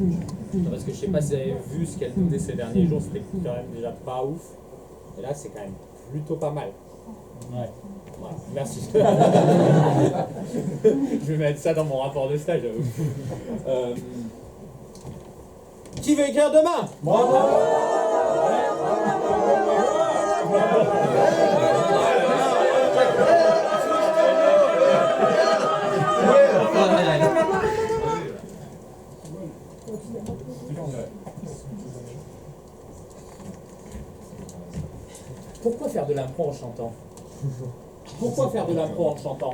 Parce que je sais pas si vous avez vu ce qu'elle faisait ces derniers jours, c'était quand même déjà pas ouf. Et là, c'est quand même plutôt pas mal. Ouais. Voilà. Merci. Je vais mettre ça dans mon rapport de stage. Qui veut écrire demain? Pourquoi faire de l'impro en chantant? Pourquoi faire de l'impro en chantant?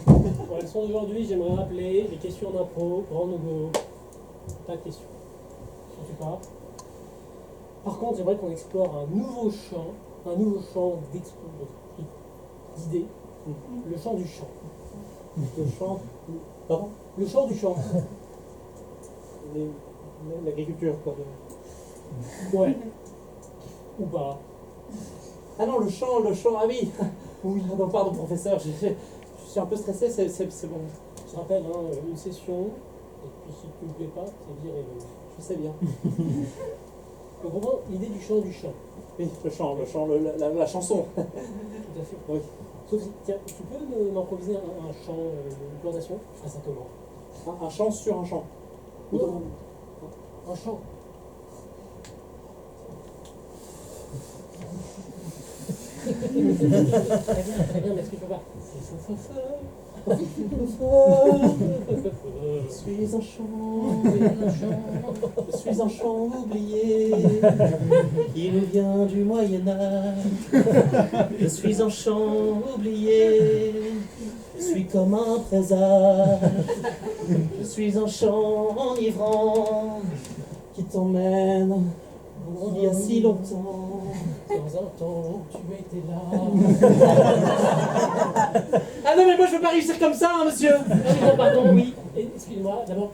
Pour la leçon d'aujourd'hui, j'aimerais rappeler les questions d'impro, grand no go, pas de questions. Surtout pas. Par contre, j'aimerais qu'on explore un nouveau champ un nouveau champ d'idées, le champ du chant. Le champ. Pardon? Le champ du chant. L'agriculture, quoi. Ouais. Ou pas. Ah non, le chant, ah oui. Oui, pardon, professeur, je suis un peu stressé, c'est bon. Je te rappelle, hein, une session, et puis si tu ne plais pas, c'est viré. Je sais bien. Donc vraiment, l'idée du chant du chant. Oui, le chant, la chanson. Tout à fait. Oui. Sauf si, tiens, tu peux m'improviser un chant, une plantation? Je ferais ça comment? Un chant sur un chant. Non. Un chant. Très bien, mais est-ce que tu peux pas? Je suis un chant oublié qui nous vient du Moyen-Âge. Je suis un chant oublié, je suis comme un présage. Je suis un chant enivrant qui t'emmène il y a si longtemps. Dans un temps, tu étais là. Ah non mais moi je veux pas réussir comme ça, hein, monsieur. Non, pardon, oui. Excuse-moi, d'abord,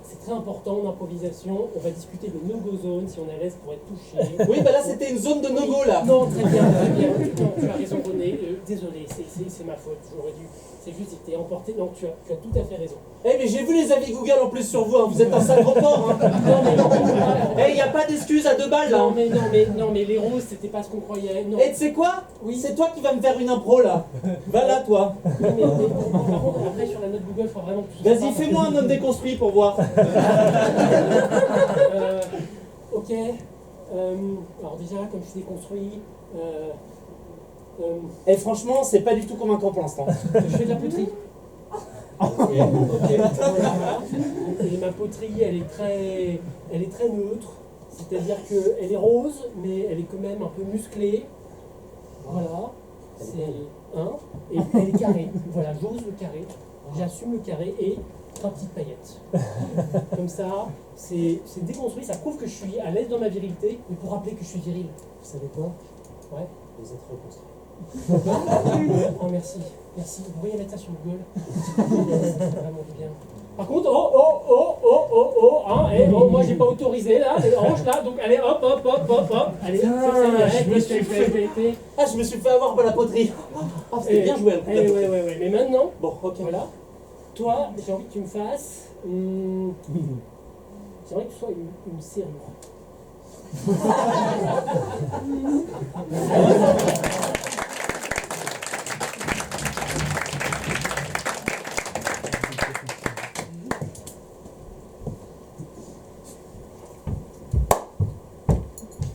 c'est très important en improvisation. On va discuter de no-go zone, si on est à l'aise pour être touché. Oui, bah là c'était une zone de no-go là. Non, très bien, très bien. Non, tu as raison, René. Désolé, c'est ma faute. J'aurais dû. C'est juste que t'es emporté. Non, tu as tout à fait raison. Eh mais j'ai vu les avis Google en plus sur vous, hein. Vous êtes un sale gros porc, hein. Non, mais non. Eh, y a pas d'excuse à 2 balles là. Non, mais les roses, c'était pas ce qu'on croyait. Non. Et tu sais quoi? Oui. C'est toi qui vas me faire une impro là. Va là toi. Oui, mais par contre, après sur la note Google, il faut vraiment que tu sois Vas-y, pas- fais-moi un homme déconstruit pour voir. Ok. Alors déjà, comme je suis déconstruit, Et franchement, c'est pas du tout convaincant pour l'instant. je fais de la poterie. Ok, voilà. Et ma poterie, elle est très neutre. C'est-à-dire qu'elle est rose, mais elle est quand même un peu musclée. Voilà. C'est un. Et elle est carrée. Voilà, j'ose le carré. J'assume le carré et 3 petites paillettes. Comme ça, c'est déconstruit. Ça prouve que je suis à l'aise dans ma virilité, mais pour rappeler que je suis viril. Vous savez quoi? Ouais. Vous êtes reconstruit. Oh merci, merci. Vous pourriez mettre ça sur Google. C'est vraiment du bien. Par contre, moi j'ai pas autorisé là, les hanches là, donc allez hop. Allez, je me suis fait- Ah, je me suis fait avoir par la poterie. Ah, c'était bien joué. Ouais. Mais maintenant, Bon, ok. voilà. Toi, j'ai envie que tu me fasses. J'aimerais que tu sois une serrure.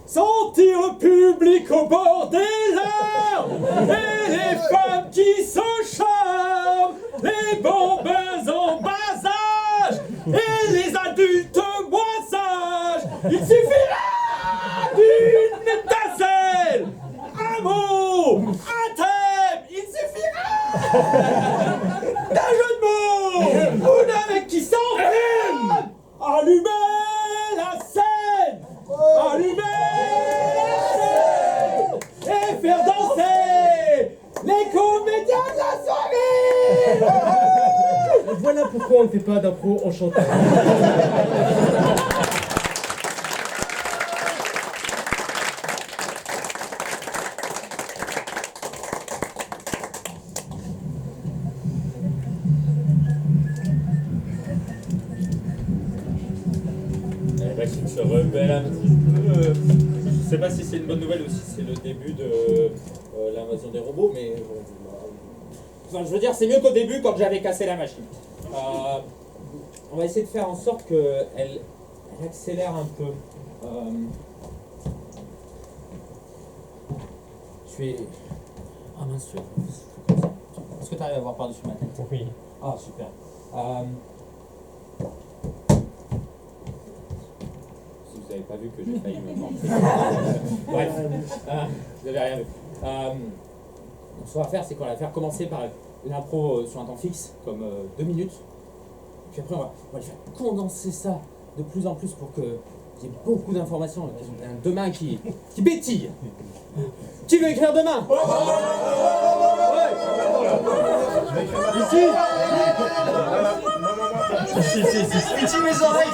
Sentir public au bord des larmes et les femmes qui se charment, les bambins en bas âge et les adultes moins sages. Il suffira d'une étincelle, un mot, un thème. Il suffira d'un jeu de mots ou d'un mec qui s'enfume. Allumez la scène, allumez et faire danser les comédiens de la soirée. Voilà pourquoi on ne fait pas d'impro en chantant. La machine se rebelle un petit peu. Je sais pas si c'est une bonne nouvelle ou si c'est le début de l'invasion des robots, mais bon, enfin, je veux dire, c'est mieux qu'au début quand j'avais cassé la machine. On va essayer de faire en sorte qu'elle accélère un peu. Je vais. Ah mince, est-ce que tu arrives à voir par-dessus ma tête? Oui. Ah super. Si vous n'avez pas vu que j'ai failli me planter. Bref, vous n'avez rien vu. Ce qu'on va faire, c'est qu'on va faire commencer par l'impro sur un temps fixe, comme 2 minutes. Puis après, on va lui faire condenser ça de plus en plus pour que J'ai beaucoup d'informations. Demain qui bétille. Qui veut écrire demain? Ici. Ici mes oreilles,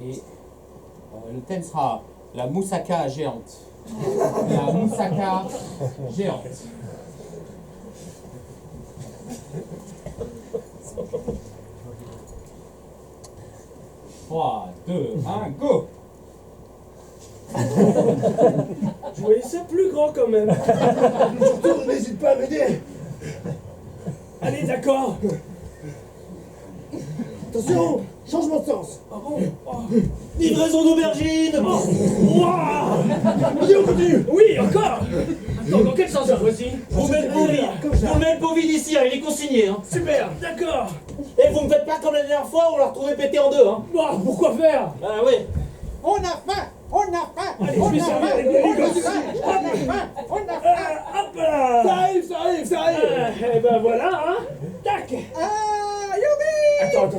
Et le thème sera la moussaka géante. La moussaka géante. 3, 2, 1, go! Je voyais ça plus grand quand même. Surtout, n'hésite pas à m'aider. Allez, d'accord. Attention, changement de sens. Ah bon? Oh. Livraison d'aubergines. Ouah. Vas-y, on continue. Oui, encore. Attends, dans quel sens, voici? Vous mettez le pot vide. Vous mettez le pot vide ici, hein, il est consigné. Hein. Super, d'accord. Et vous me faites pas comme la dernière fois où on l'a retrouvé pété en deux. Hein. Bah, pourquoi faire? Ah oui. On a faim! On a faim! Allez, je vais servir avec les gosses. Hop là. Ça arrive, ça arrive, ça arrive. Et ben voilà, hein. Tac. Attends.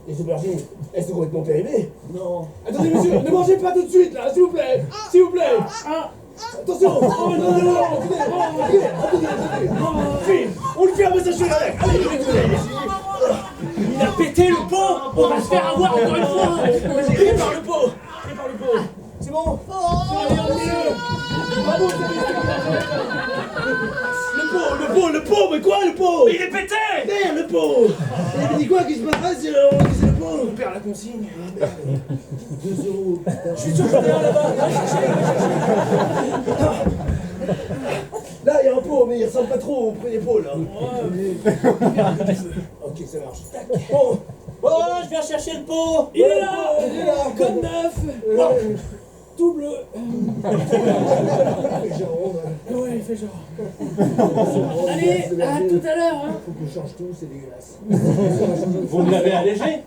Les aubergines, elles sont complètement périmées. Non. Attendez, monsieur, ne mangez pas tout de suite, là, s'il vous plaît. S'il vous plaît. Ah. Attention. Oh non, attendez. Fille, on le fait un message sur la lettre. Allez, Il a pété le pot. On va se faire avoir encore une fois. vas-y, répare le pot. Répare le pot. C'est bon. Allez, emmenez-le. Bravo, vous avez le pot, mais quoi le pot? Il est pété. Merde, le pot. Il avait dit quoi qu'il se passerait si on disait le pot? On perd la consigne. 2 euros, putain. Je suis sûr que j'en ai un là-bas. Va chercher. Là, il y a un pot, mais il ressemble pas trop au premier pot, là. Ok, ça marche. Bon, Oh, je viens chercher le pot. Il est là. il est là. Comme neuf. Tout bleu. Ouais, il fait genre. Allez, à tout à l'heure. Hein. Faut qu'on change tout, c'est dégueulasse. Vous me l'avez allégé.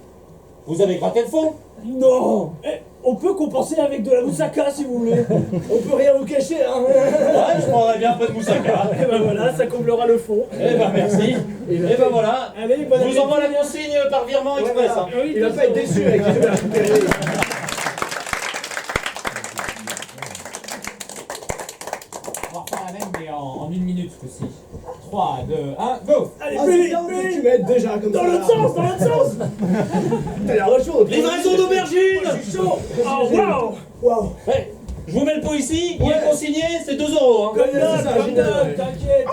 Vous avez gratté le fond. Non. On peut compenser avec de la moussaka si vous voulez. On peut rien vous cacher, hein. Ouais, je prendrais bien un peu de moussaka. Et ben voilà, ça comblera le fond. Eh ben merci. Et ben voilà. Allez, bonne Je vous envoie la consigne par virement express. Hein. Oui, Il va pas être déçu avec les deux. On va refaire la même, mais en 1 minute aussi. 3, 2, 1, go! Allez, Ah, plus c'est vite, bien plus que tu vite. m'aides déjà comme Dans ça. l'autre sens, dans l'autre sens. T'as l'air chaud. Livraison d'aubergines. Je suis chaud. Oh, waouh. Waouh. Ouais. Je vous mets le pot ici, il est consigné, c'est 2 euros. Hein. Comme c'est d'hab, ça, comme génial. d'hab, t'inquiète.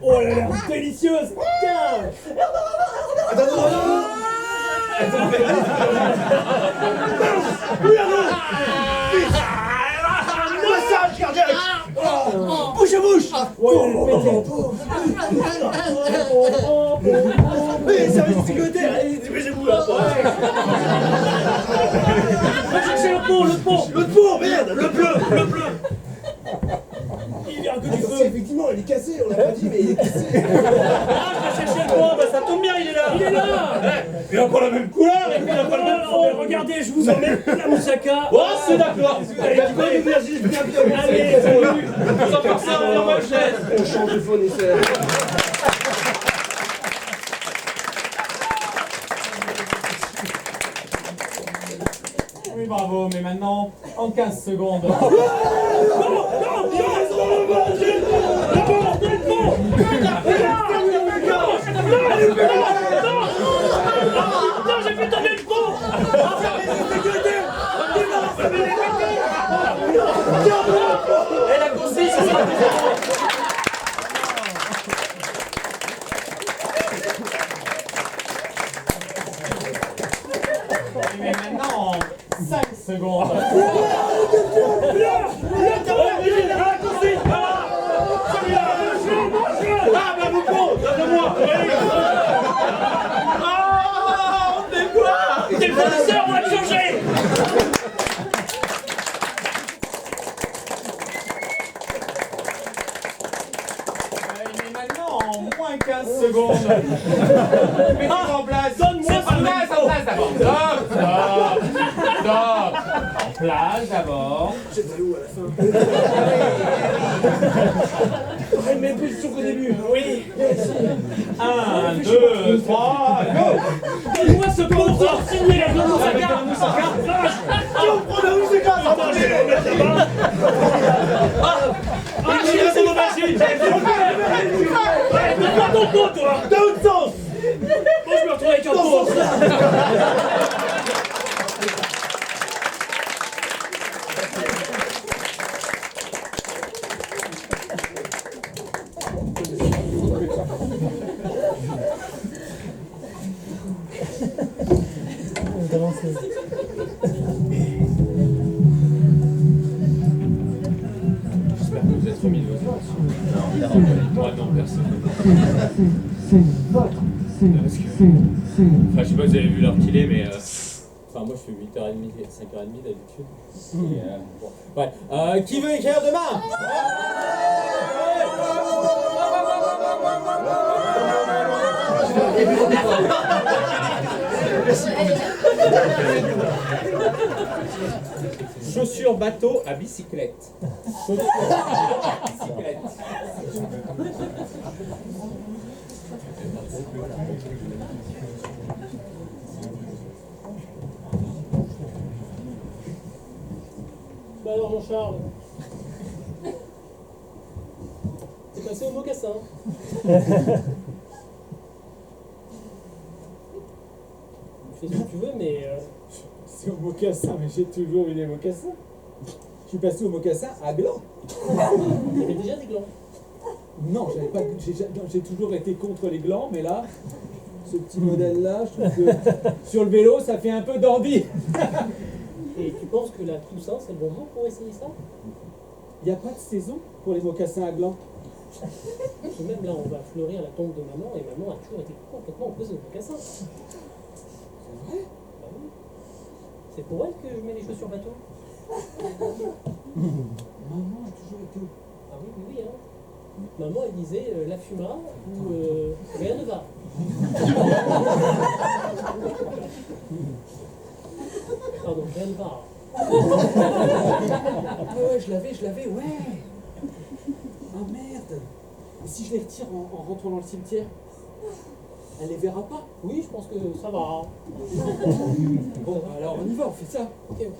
Oh, elle a l'air délicieuse. Tiens. Massage cardiaque. Bouche à bouche. Mais service de sécurité, allez, dépêchez-vous là. Va chercher le pot, le pot. L'autre pot, merde, le bleu. Il vient que du Si, feu. effectivement, il est cassé, on l'a pas dit, mais il est cassé. Ah, je vais chercher le pot, bah ça tombe bien, il est là. Il est là. Il a pas la même couleur et puis il a pas le même Oh, fond. regardez, je vous emmène la moussaka. Oh, c'est d'accord. Allez, Allez, Virgile, bien. allez, salut. Vous en pensez en moi chaise. On change de fournisseur. Oui, bravo, mais maintenant, en 15 secondes. Non, j'ai fait tomber le pot. Et la consigne, ce sera 2 euros. Mais maintenant, en 5 secondes. Ah, bah mon pot, donne-le-moi. T'es le fournisseur, on va te changer. moins 15 secondes. Mettez-vous en place. Donne-moi en place d'abord. Stop. En place d'abord. J'étais où à la fin? Elle met plus sur au début. Oui. 1, 2, 3, go. Donne-moi ce pauvre signer la viande dans sa carte. Donne-moi ton pot, toi. Dans l'autre sens. Moi, je me retrouve avec un pot. J'espère que vous êtes remis de vos heures. Non, moi non, personne. Parce que... Enfin, je sais pas si vous avez vu l'heure qu'il est, mais... Enfin, moi je fais 8h30, 5h30 d'habitude. Et, bon. Ouais. Qui veut écrire demain? Chaussures bateau à bicyclette. Chaussures à bicyclette. Bah alors Jean-Charles, t'es passé au mocassin. Tu fais ce que tu veux, mais C'est au mocassin, mais j'ai toujours eu des mocassins. Je suis passé au mocassin à gland. il y avait déjà des glands. Non, j'ai toujours été contre les glands, mais là, ce petit modèle-là, je trouve que sur le vélo, ça fait un peu dandy. Et tu penses que la Toussaint, c'est le bon moment pour essayer ça? Il n'y a pas de saison pour les mocassins à gland. Parce que même là, on va fleurir la tombe de maman, et maman a toujours été complètement opposée au mocassin. C'est vrai? Bah oui. C'est pour elle que je mets les chaussures bateau. Maman a toujours été... Ah oui, oui, oui, hein. Maman, elle disait la fuma ou rien ne va. Pardon, rien ne va. Ah ouais, je l'avais, ouais. Ah merde. Et si je les retire en rentrant dans le cimetière, elle les verra pas? Oui, je pense que ça va. Bon, alors on y va, on fait ça. Ok, ok.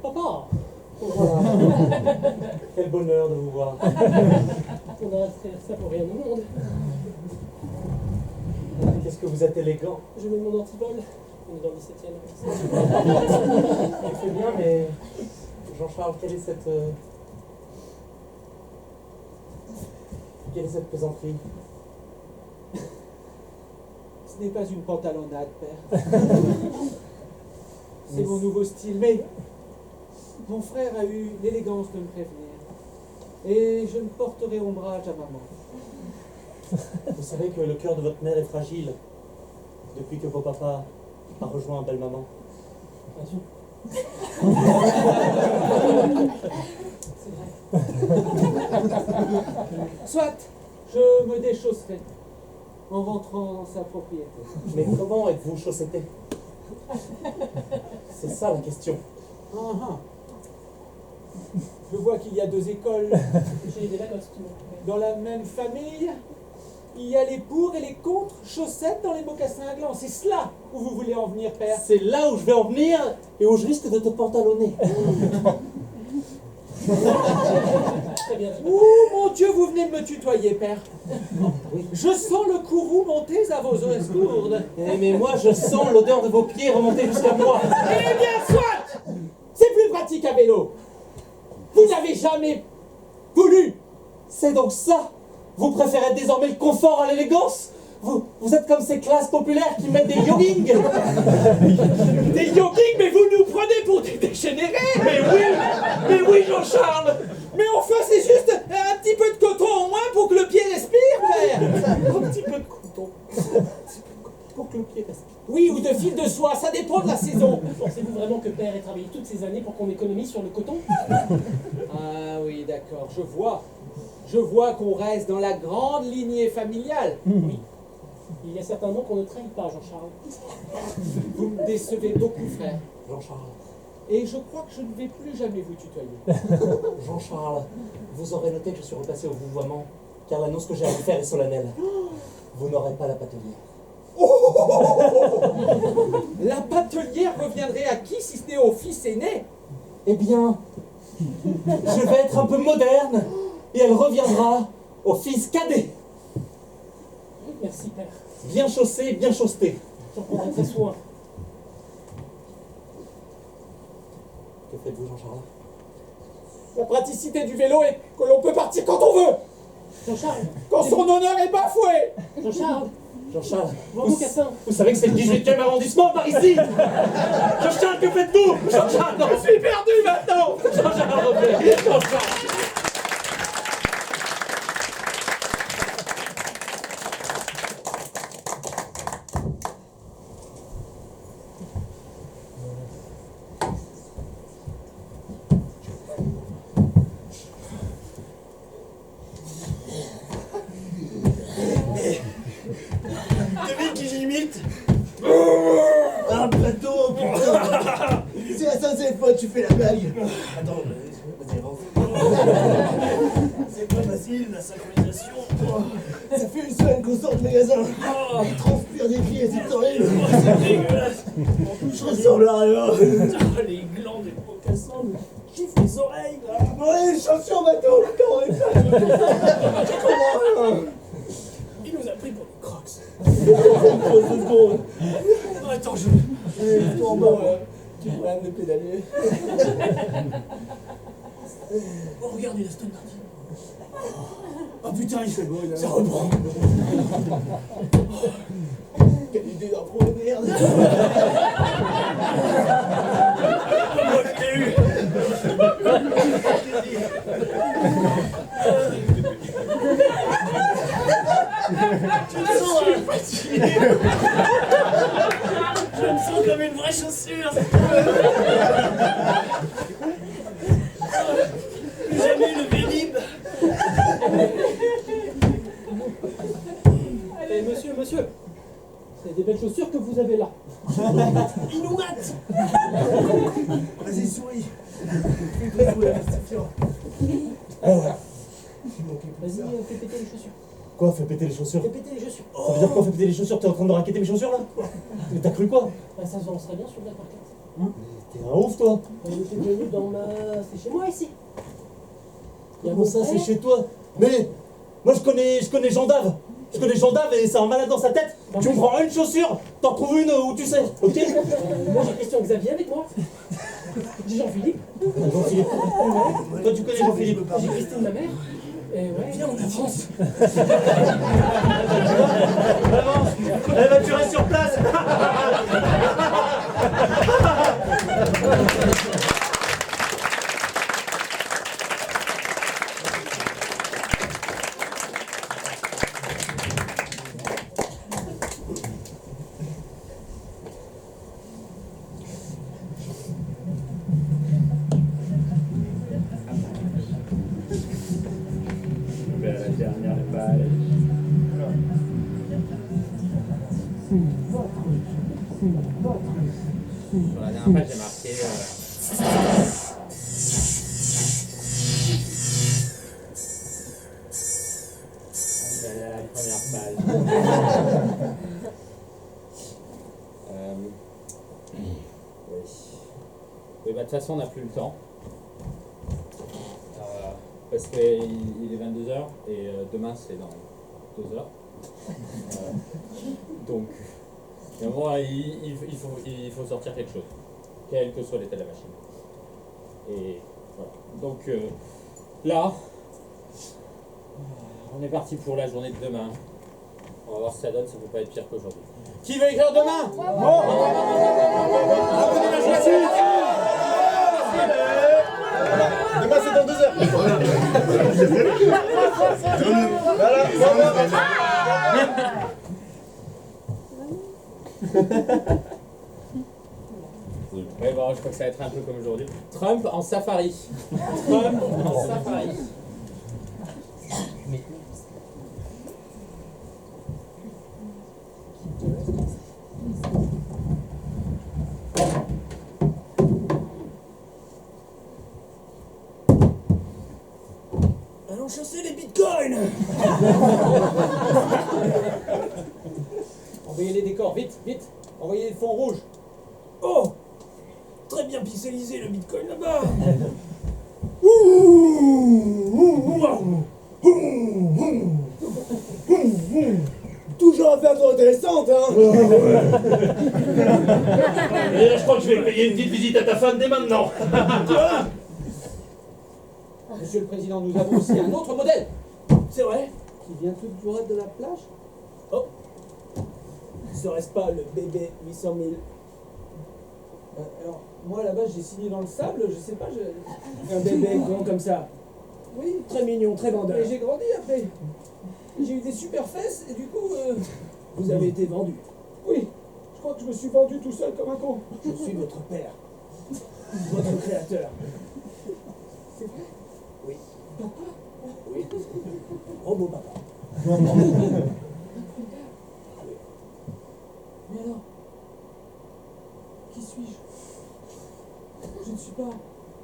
Papa, Quel bonheur de vous voir. on a fait ça pour rien au monde. Qu'est-ce que vous êtes élégant. Je mets mon antivol. On est dans le 17e. Il fait bien, mais Jean-Charles, quelle est cette plaisanterie? Ce n'est pas une pantalonnade, père. C'est mon nouveau style, mais mon frère a eu l'élégance de me prévenir. Et je ne porterai ombrage à maman. Vous savez que le cœur de votre mère est fragile depuis que vos papas a rejoint belle maman. Soit, je me déchausserai en rentrant dans sa propriété. Mais comment êtes-vous chaussetté? C'est ça la question. Ah, ah. Je vois qu'il y a deux écoles J'ai des Lacoste. dans la même famille. Il y a les pour et les contre chaussettes dans les mocassins à gland. C'est cela où vous voulez en venir, père. C'est là où je vais en venir et où je risque de te pantalonner. Très bien. Ouh, mon Dieu, vous venez de me tutoyer, père. Je sens le courroux monter à vos escourdes. Mais moi, je sens l'odeur de vos pieds remonter jusqu'à moi. Eh bien, soit! C'est plus pratique à vélo. Vous n'avez jamais voulu. C'est donc ça. Vous préférez désormais le confort à l'élégance? Vous êtes comme ces classes populaires qui mettent des jogging. Des jogging, mais vous nous prenez pour des dégénérés. Mais oui, Jean-Charles. Mais enfin, c'est juste un petit peu de coton en moins pour que le pied respire, père. Un petit peu de coton. Pour que le pied respire. Oui, ou de fil de soie, ça dépend de la saison. Pensez-vous vraiment que père ait travaillé toutes ces années pour qu'on économise sur le coton? Ah oui, d'accord, je vois. Je vois qu'on reste dans la grande lignée familiale. Oui. Il y a certainement qu'on ne trahit pas, Jean-Charles. Vous me décevez beaucoup, frère. Jean-Charles, Et je crois que je ne vais plus jamais vous tutoyer. Jean-Charles, vous aurez noté que je suis repassé au vouvoiement, car l'annonce que j'ai à vous faire est solennelle. Vous n'aurez pas la patelière. La batelière reviendrait à qui si ce n'est au fils aîné? Eh bien, je vais être un peu moderne, et elle reviendra au fils cadet. Merci, père. Bien chaussé, bien chausseté. J'en prendrai très soin. Que faites-vous, Jean-Charles? La praticité du vélo est que l'on peut partir quand on veut, Jean-Charles, quand son honneur est bafoué. Jean-Charles, Jean-Charles, vois mon cassin. vous savez que c'est le 18e arrondissement par ici. Jean-Charles, que faites-vous? Jean-Charles, non. Je suis perdu maintenant. Jean-Charles, revenez. Jean-Charles. Devine qui j'imite? Un bateau, putain. C'est la 5e fois que tu fais la blague. Attends, vas-y, avance. C'est pas facile, la synchronisation. Ça fait une semaine qu'on sort du magasin. Il transpire des pieds, c'est horrible. C'est dégueulasse. En plus, je ressemble à rien. Les glands des mocassins me kiffent les oreilles. Bon, allez, les chaussures bateau, quand on est pas. Je comprends rien. Il nous a pris pour des crocs. 2 secondes. Attends, Je tombe en bas. Tu problème de pédaler. Oh, regarde, il a Aston Martin. Oh putain, il fait beau, Ça reprend. Quelle idée d'impro de merde. Moi, je l'ai eu. Tu me sens fatigué. Je me sens comme une vraie chaussure. Plus jamais le Vélib. Eh, monsieur, c'est des belles chaussures que vous avez là. Il nous mate. Vas-y, souris. Fais jouer la mystifiant. Vas-y, fais péter les chaussures. Quoi, fais péter les chaussures? Fais péter les chaussures. Ça veut dire quoi, fais péter les chaussures? T'es en train de raqueter mes chaussures là? Mais t'as cru quoi? Bah, ça se lancerait bien sur de la parquette. T'es un ouf toi. On était venu dans ma... C'est chez moi, ici. Il y a Comment mon ça, c'est frère. chez toi? Mais moi je connais Jean Dave. Je connais Jean Dave et c'est un malade dans sa tête. Tu me prends une chaussure, t'en trouves une où tu sais, ok? Moi, j'ai Christian Xavier avec moi. J'ai Jean-Philippe. Jean-Philippe. Toi tu connais Jean-Philippe? J'ai Christine, ma mère. Et ouais. Viens, on avance. Avance. Elle va durer sur place. La dernière page. Sur la dernière page, j'ai marqué. La première page. Oui. Oui, bah de toute façon, on n'a plus le temps. Parce qu'il est 22h et demain c'est dans 2 heures. Donc, à un moment, il faut sortir quelque chose, quel que soit l'état de la machine. Et voilà. Donc là, on est parti pour la journée de demain. On va voir si ça donne, ça ne peut pas être pire qu'aujourd'hui. Qui veut écrire demain? Demain c'est dans 2 heures. Vous le prévoir. Oh, je crois que ça va être un peu comme aujourd'hui. Trump en safari. Trump en safari. Allons chasser les bitcoins. Envoyez les décors, vite, vite. Envoyez les fonds rouges. Oh, très bien pixelisé le bitcoin là-bas. Toujours à faire trop intéressante, hein. Et là, je crois que je vais payer une petite visite à ta femme dès maintenant. Monsieur le Président, nous avons aussi un autre modèle. C'est vrai? Qui vient tout droit de la plage? Oh, serait-ce pas le bébé 800 000? Alors, moi là-bas j'ai signé dans le sable, je sais pas, Un bébé grand comme ça. Oui, Très mignon, très vendeur. mais j'ai grandi après. J'ai eu des super fesses et du coup, Vous avez été vendu. oui, je crois que je me suis vendu tout seul comme un con. Je suis votre père. Votre créateur. C'est vrai? Oui. Oui. Robot papa. Mais alors, qui suis-je? Je ne suis pas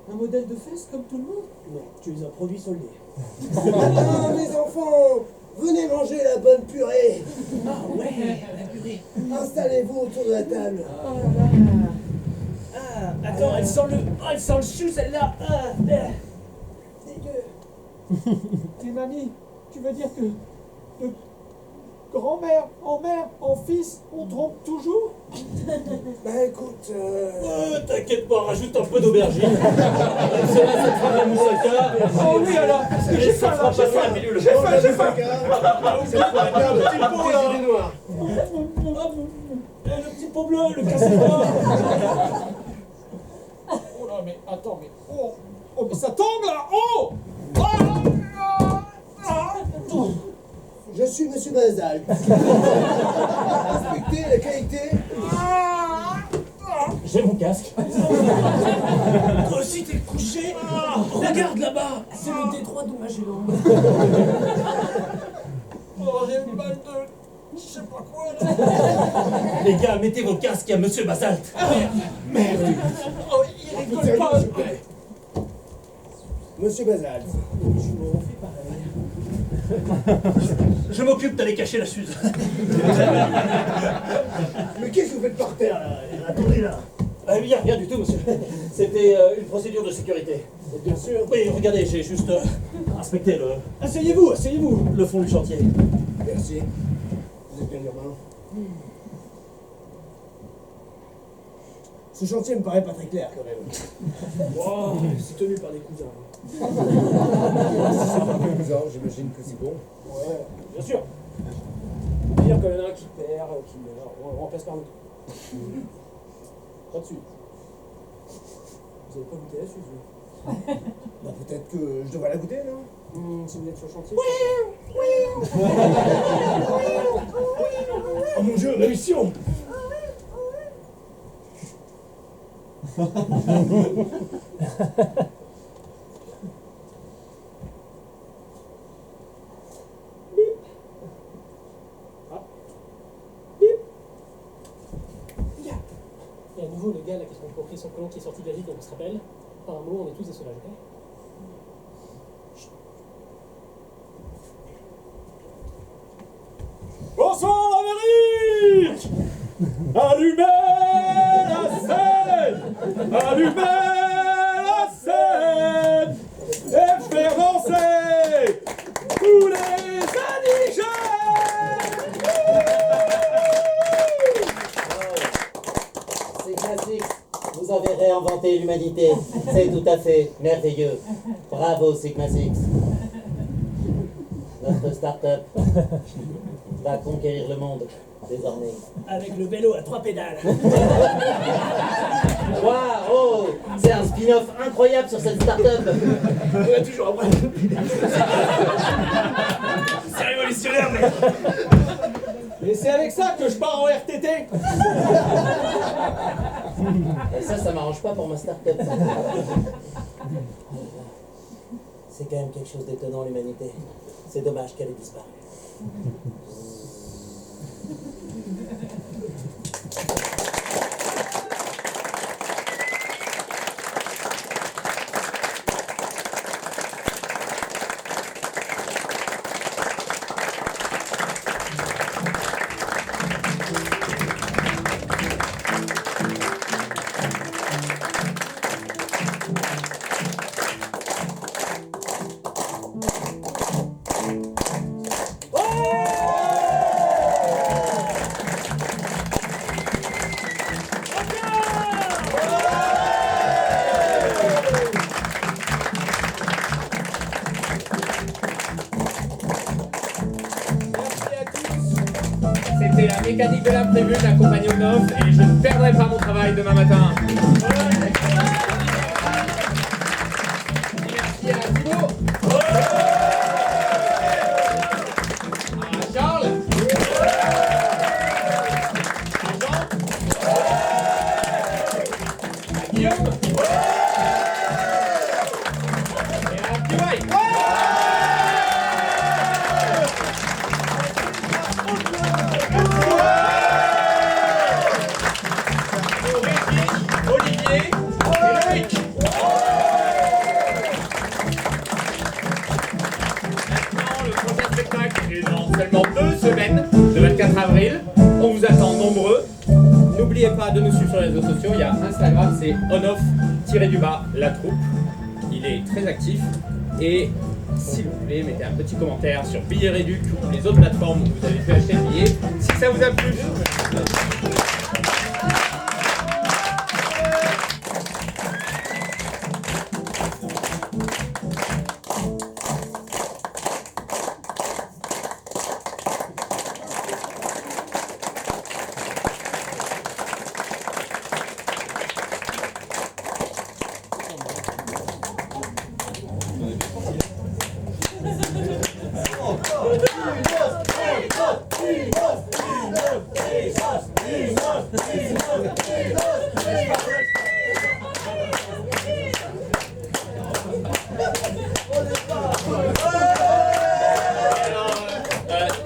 un modèle de fesses comme tout le monde. Non, tu es un produit soldé. Ah, mes enfants, venez manger la bonne purée. Ah ouais, la purée. Installez-vous autour de la table. Ah, attends, elle sent le chou celle-là. Ah, Dégueu. Et mamie, tu veux dire que de grand-mère en mère en fils, on trompe toujours? Bah écoute, T'inquiète pas, rajoute un peu d'aubergine. Cela, ça te fera de la moussaka. Oh oui alors, Et j'ai ça faim fera là, passer la pilule. c'est pas le petit pot là. le petit pot bleu, le casse-noir. Oh là, mais attends, mais oh, oh mais ça tombe là, oh, Je suis Monsieur Basalt. Respectez la qualité. J'ai mon casque. Toi aussi t'es couché. Regarde là-bas, c'est le détroit de Magellan. oh j'ai mal de, je sais pas quoi là. Les gars, mettez vos casques, il y a Monsieur Basalt. Oh il rigole pas. Monsieur Basalt. Je m'occupe d'aller cacher la Suze. Mais qu'est-ce que vous faites par terre là? Attendez là. Rien du tout, monsieur. C'était une procédure de sécurité. Bien sûr. Oui, regardez, j'ai juste inspecté Asseyez-vous, asseyez-vous. le fond du chantier. Merci. Vous êtes bien urbain. Ce chantier me paraît pas très clair quand même. Wow, c'est tenu par des cousins. J'imagine que c'est bon. Ouais, bien sûr. Dire qu'il y en a un qui perd, qui meurt, on le remplace par l'autre. Pas de suite. Vous avez pas goûté la suite, vous? Bah peut-être que je devrais la goûter, non? Si vous êtes sur le chantier. Oh mon Dieu, ma mission! Et à nouveau, le gars là, qui a compris son colon qui est sorti de la ville, donc on se rappelle. Par un mot, on est tous des sauvages, ok? Bonsoir Amérique! Allumez la scène! Allumez la scène! Et faire danser tous les indigènes! C'est classique. Vous avez réinventé l'humanité. C'est tout à fait merveilleux. Bravo, Sigma Six. Notre start-up va conquérir le monde désormais. Avec le vélo à 3 pédales. Waouh! C'est un spin-off incroyable sur cette start-up. On a toujours un bras. C'est révolutionnaire, mais... Et c'est avec ça que je pars en RTT. Et ça m'arrange pas pour ma start-up. C'est quand même quelque chose d'étonnant, l'humanité. C'est dommage qu'elle ait disparu. C'était la mécanique de l'imprévu de la compagnie Onoff et je ne perdrai pas mon travail demain matin. Merci à Thibaut. À Charles. À Jean. À Guillaume. Et à Petit Mike. Olivier et Loïc. Maintenant, le prochain spectacle est dans seulement 2 semaines, le 24 avril. On vous attend nombreux. N'oubliez pas de nous suivre sur les réseaux sociaux. Il y a Instagram, c'est onoff-la troupe. Il est très actif. Et s'il vous plaît, mettez un petit commentaire sur Billets Réduc ou les autres plateformes où vous avez pu acheter le billet si ça vous a plu.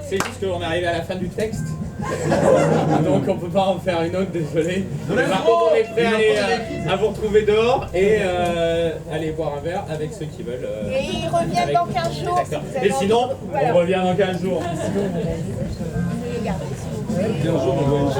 C'est juste qu'on est arrivé à la fin du texte. Donc on peut pas en faire une autre, désolé. Mais par contre on est prêt à, aller, à vous retrouver dehors et aller boire un verre avec ceux qui veulent. Et ils reviennent dans 15 jours. Si vous avez Et sinon, envie de- voilà. on revient dans 15 jours. Vous pouvez les garder, si vous voulez. 15 jours, on doit être